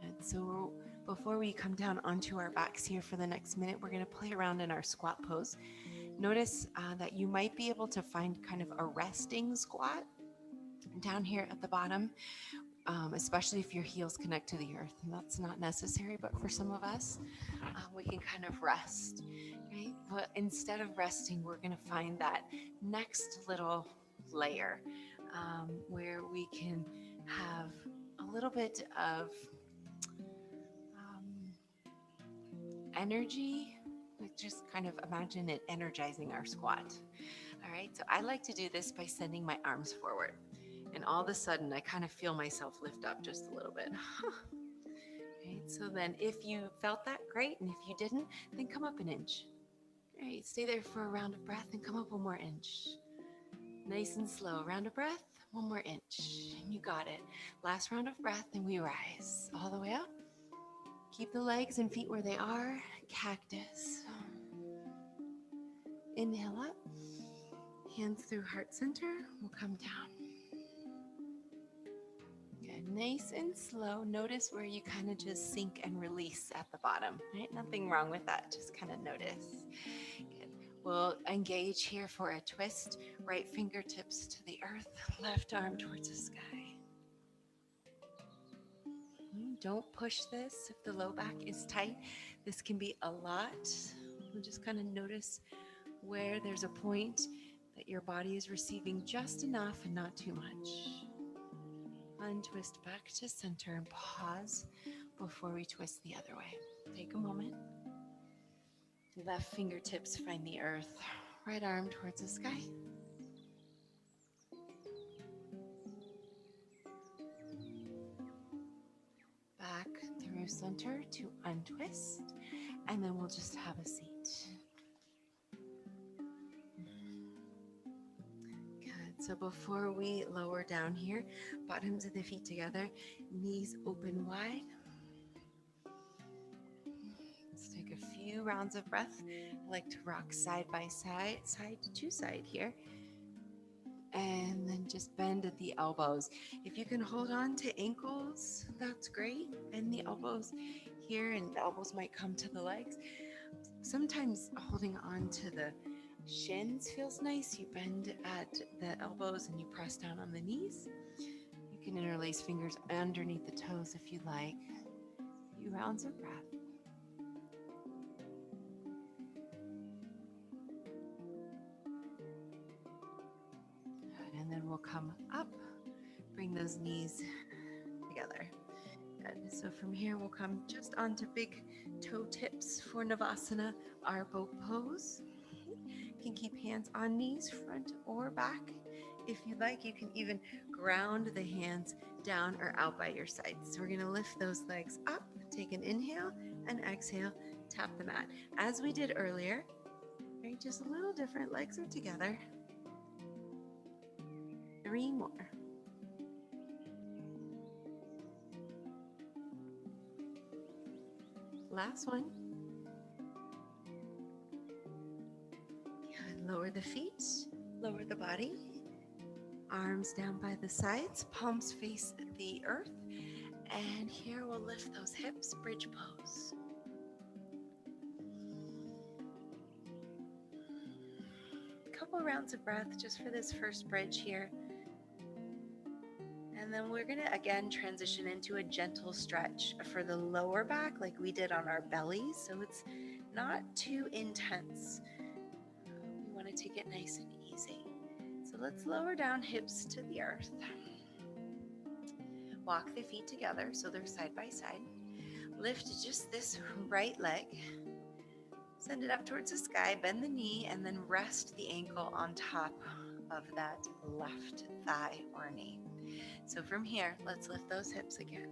And so before we come down onto our backs here for the next minute, we're going to play around in our squat pose. Notice that you might be able to find kind of a resting squat down here at the bottom, especially if your heels connect to the earth. And that's not necessary, but for some of us, we can kind of rest, right? But instead of resting, we're going to find that next little layer where we can have a little bit of energy Like just kind of imagine it energizing our squat. All right, so I like to do this by sending my arms forward. And all of a sudden, I kind of feel myself lift up just a little bit. Okay, so then if you felt that, great. And if you didn't, then come up an inch. Great, stay there for a round of breath and come up one more inch. Nice and slow, round of breath, one more inch. You got it. Last round of breath and we rise all the way up. Keep the legs and feet where they are. Cactus. Inhale up. Hands through heart center. We'll come down. Good. Nice and slow. Notice where you kind of just sink and release at the bottom. Right? Nothing wrong with that. Just kind of notice. Good. We'll engage here for a twist. Right fingertips to the earth. Left arm towards the sky. Don't push this if the low back is tight. This can be a lot. We'll just kind of notice where there's a point that your body is receiving just enough and not too much. Untwist back to center and pause before we twist the other way. Take a moment. Left fingertips find the earth. Right arm towards the sky. Back through center to untwist, and then we'll just have a seat. Good. So before we lower down here, bottoms of the feet together, knees open wide. Let's take a few rounds of breath. I like to rock side by side, side to side here. And then just bend at the elbows. If you can hold on to ankles, that's great. Bend the elbows here, and the elbows might come to the legs. Sometimes holding on to the shins feels nice. You bend at the elbows and you press down on the knees. You can interlace fingers underneath the toes if you like. A few rounds of breath. And then we'll come up, bring those knees together. Good. So from here, we'll come just onto big toe tips for Navasana, our boat pose. You can keep hands on knees, front or back. If you like, you can even ground the hands down or out by your sides. So we're going to lift those legs up, take an inhale, and exhale, tap the mat. As we did earlier, right, just a little different, legs are together. 3 more. Last one. Good. Lower the feet, lower the body. Arms down by the sides, palms face the earth. And here we'll lift those hips, bridge pose. A couple rounds of breath just for this first bridge here. And then we're going to again transition into a gentle stretch for the lower back like we did on our belly. So it's not too intense. We want to take it nice and easy. So let's lower down hips to the earth. Walk the feet together so they're side by side. Lift just this right leg. Send it up towards the sky, bend the knee, and then rest the ankle on top of that left thigh or knee. So from here, let's lift those hips again.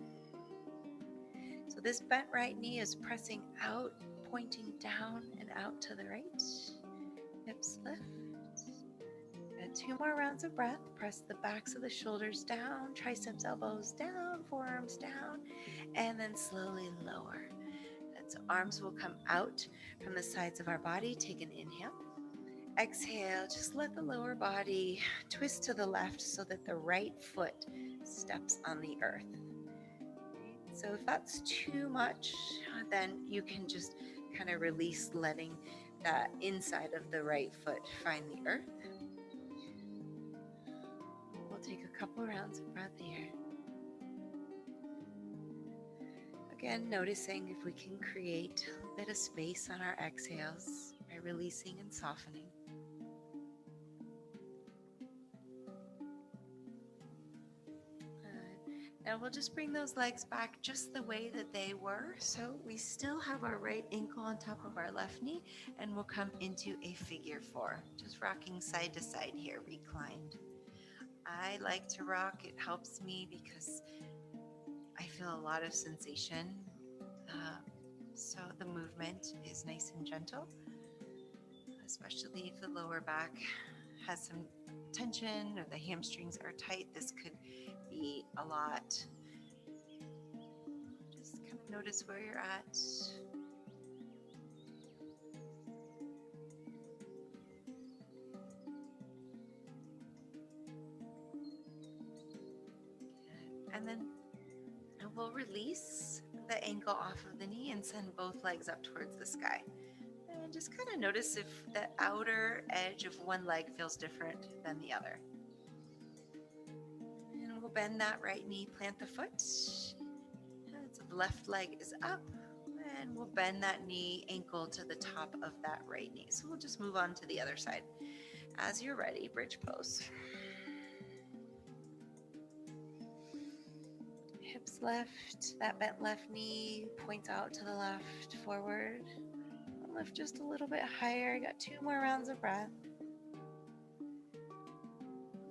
So this bent right knee is pressing out, pointing down and out to the right. Hips lift. Got 2 more rounds of breath. Press the backs of the shoulders down, triceps, elbows down, forearms down, and then slowly lower. And so arms will come out from the sides of our body. Take an inhale. Exhale, just let the lower body twist to the left so that the right foot steps on the earth. So if that's too much, then you can just kind of release, letting that inside of the right foot find the earth. We'll take a couple rounds of breath here. Again, noticing if we can create a bit of space on our exhales by releasing and softening. Now Now we'll just bring those legs back just the way that they were. So we still have our right ankle on top of our left knee, and we'll come into a figure four, just rocking side to side here, reclined. I like to rock. It helps me because I feel a lot of sensation. So the movement is nice and gentle, especially if the lower back has some tension or the hamstrings are tight. This could be a lot. Just kind of notice where you're at. And then we'll release the ankle off of the knee and send both legs up towards the sky. And just kind of notice if the outer edge of one leg feels different than the other. And we'll bend that right knee, plant the foot. So the left leg is up, and we'll bend that knee, ankle to the top of that right knee. So we'll just move on to the other side. As you're ready, bridge pose. Hips left, that bent left knee points out to the left, forward. Lift just a little bit higher. Got 2 more rounds of breath.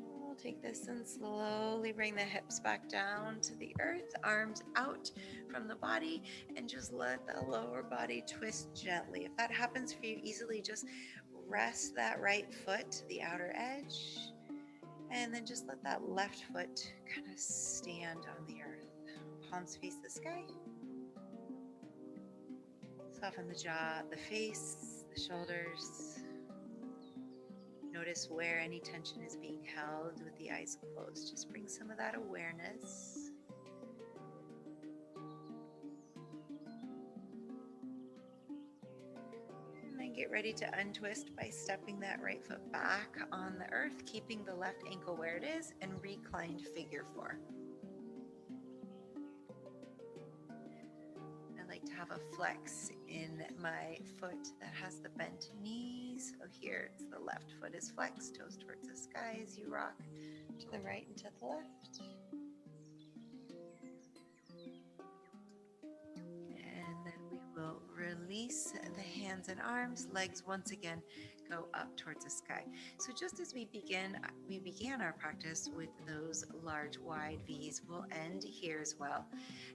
We'll take this and slowly bring the hips back down to the earth, arms out from the body, and just let the lower body twist gently. If that happens for you easily, just rest that right foot to the outer edge, and then just let that left foot kind of stand on the earth. Palms face the sky. Soften the jaw, the face, the shoulders. Notice where any tension is being held with the eyes closed. Just bring some of that awareness. And then get ready to untwist by stepping that right foot back on the earth, keeping the left ankle where it is, and reclined figure four. To have a flex in my foot that has the bent knees. So here it's the left foot is flexed, toes towards the sky as you rock to the right and to the left. And then we will release the hands and arms, legs once again go up towards the sky. So just as we began our practice with those large wide V's, we'll end here as well.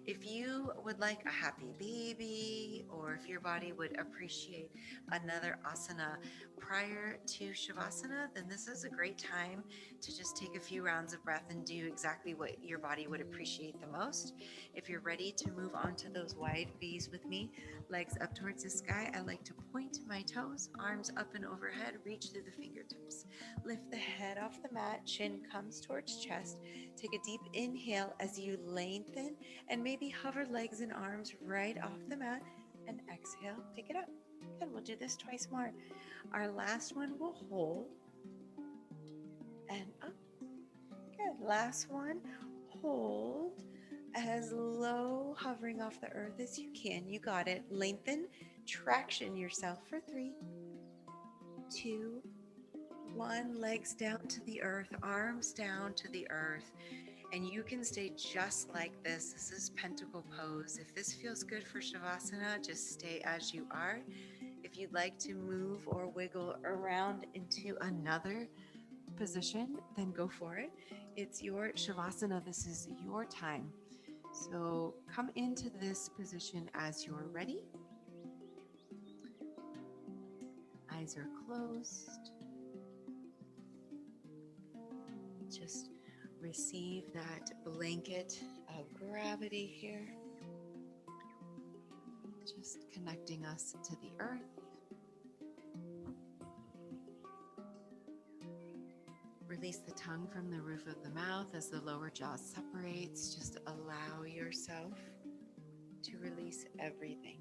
If you would like a happy baby, or if your body would appreciate another asana prior to Shavasana, then this is a great time to just take a few rounds of breath and do exactly what your body would appreciate the most. If you're ready to move on to those wide V's with me, legs up towards the sky, I like to point my toes, arms up and overhead, reach through the fingertips. Lift the head off the mat, chin comes towards chest. Take a deep inhale as you lengthen and maybe hover legs and arms right off the mat, and exhale, pick it up. Good, we'll do this twice more. Our last one will hold and up. Good, last one, hold as low, hovering off the earth as you can. You got it. Lengthen, traction yourself for 3, 2, 1. Legs down to the earth, arms down to the earth. And you can stay just like this. This is Pentacle Pose. If this feels good for Shavasana, just stay as you are. If you'd like to move or wiggle around into another position, then go for it. It's your Shavasana. This is your time. So come into this position as you're ready. Eyes are closed. Just receive that blanket of gravity here. Just connecting us to the earth. Release the tongue from the roof of the mouth as the lower jaw separates. Just allow yourself to release everything.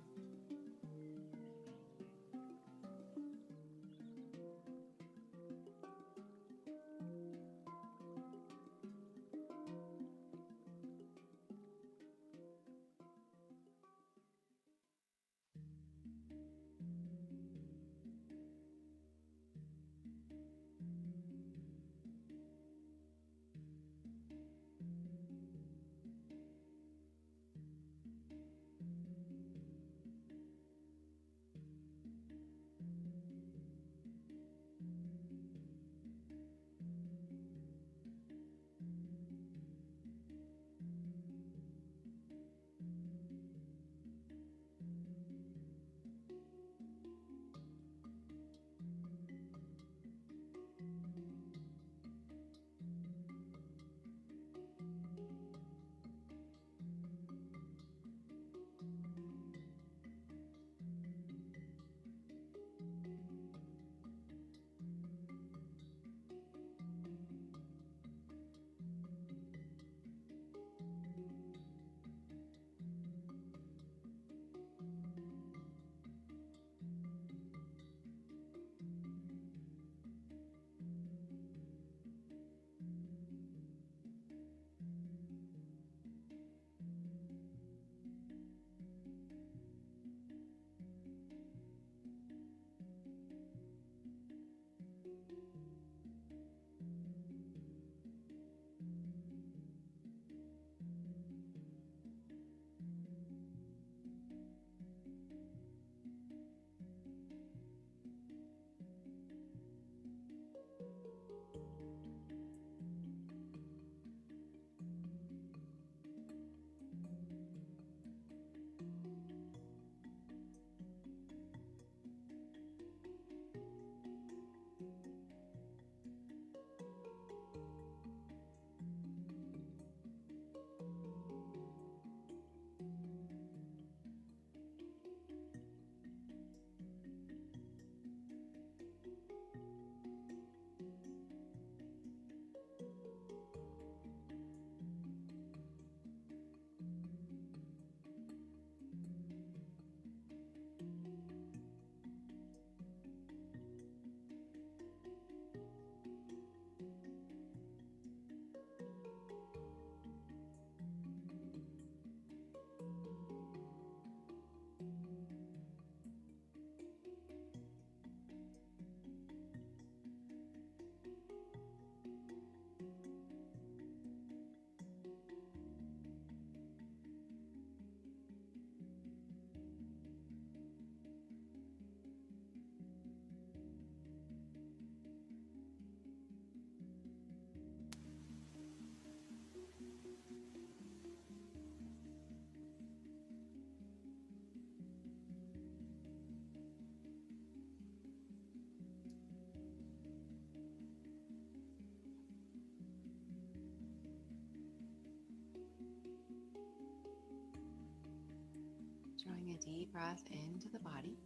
Drawing a deep breath into the body,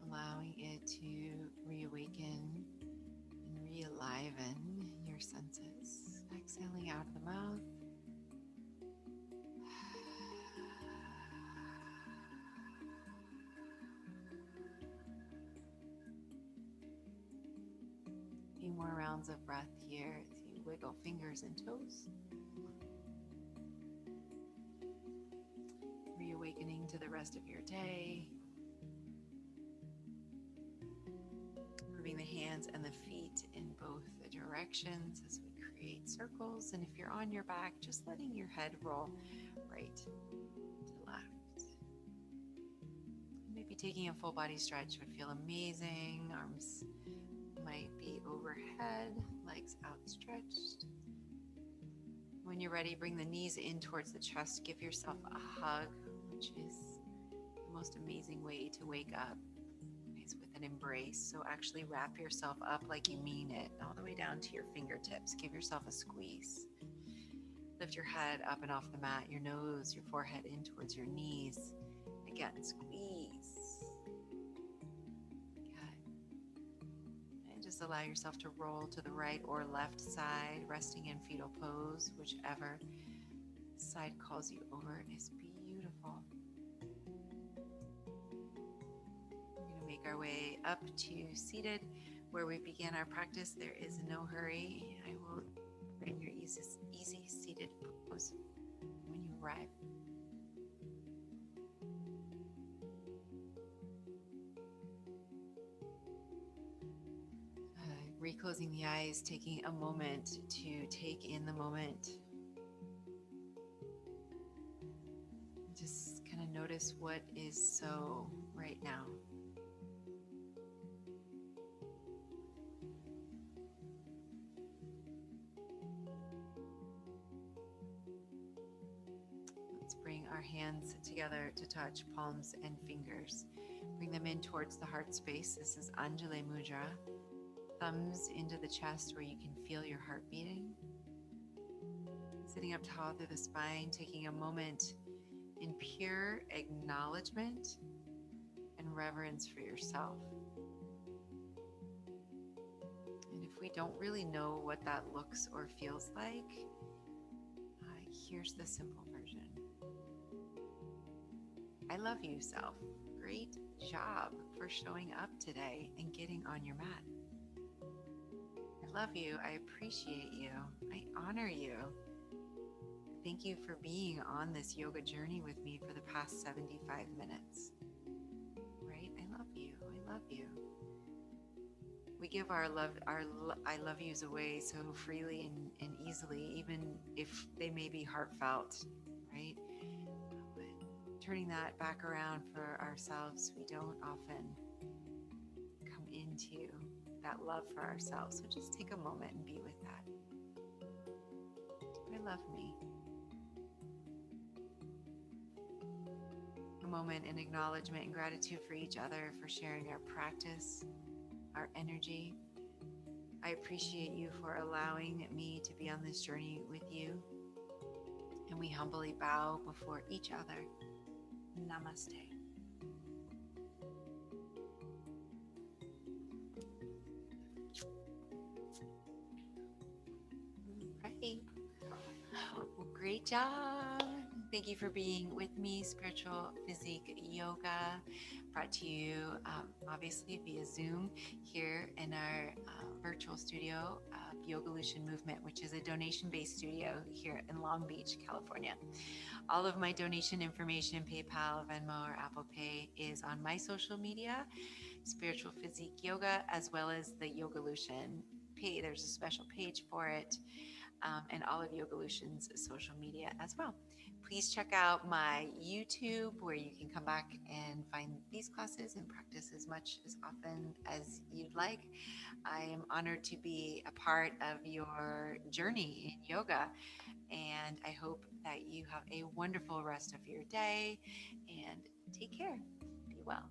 allowing it to reawaken and re-aliven your senses. Exhaling out of the mouth. A few more rounds of breath here as you wiggle fingers and toes. Reawakening to the rest of your day. Moving the hands and the feet in both the directions as we create circles. And if you're on your back, just letting your head roll right to left. Maybe taking a full body stretch would feel amazing. Arms might be overhead, legs outstretched. When you're ready, bring the knees in towards the chest. Give yourself a hug, which is the most amazing way to wake up. It's with an embrace. So actually wrap yourself up like you mean it, all the way down to your fingertips. Give yourself a squeeze. Lift your head up and off the mat, your nose, your forehead in towards your knees. Again, squeeze. Good. And just allow yourself to roll to the right or left side, resting in fetal pose, whichever side calls you over is beautiful. Make our way up to seated, where we begin our practice. There is no hurry. I will bring your easy seated pose when you arrive. Reclosing the eyes, taking a moment to take in the moment. Just kind of notice what is so right now. Bring our hands together to touch palms and fingers. Bring them in towards the heart space. This is Anjali Mudra. Thumbs into the chest where you can feel your heart beating. Sitting up tall through the spine, taking a moment in pure acknowledgement and reverence for yourself. And if we don't really know what that looks or feels like, here's the simple version. I love you, self. Great job for showing up today and getting on your mat. I love you. I appreciate you. I honor you. Thank you for being on this yoga journey with me for the past 75 minutes. Right? I love you. I love you. We give our I love yous away so freely and easily, even if they may be heartfelt, right? Turning that back around for ourselves, we don't often come into that love for ourselves. So just take a moment and be with that. I love me. A moment in acknowledgement and gratitude for each other, for sharing our practice, our energy. I appreciate you for allowing me to be on this journey with you. And we humbly bow before each other. Namaste. Right. Well, great job. Thank you for being with me. Spiritual Physique Yoga, brought to you obviously via Zoom here in our virtual studio of Yogalution Movement, which is a donation-based studio here in Long Beach, California. All of my donation information, PayPal, Venmo, or Apple Pay, is on my social media, Spiritual Physique Yoga, as well as the Yogalution page. There's a special page for it, and all of Yogalution's social media as well. Please check out my YouTube where you can come back and find these classes and practice as much as often as you'd like. I am honored to be a part of your journey in yoga, and I hope that you have a wonderful rest of your day and take care. Be well.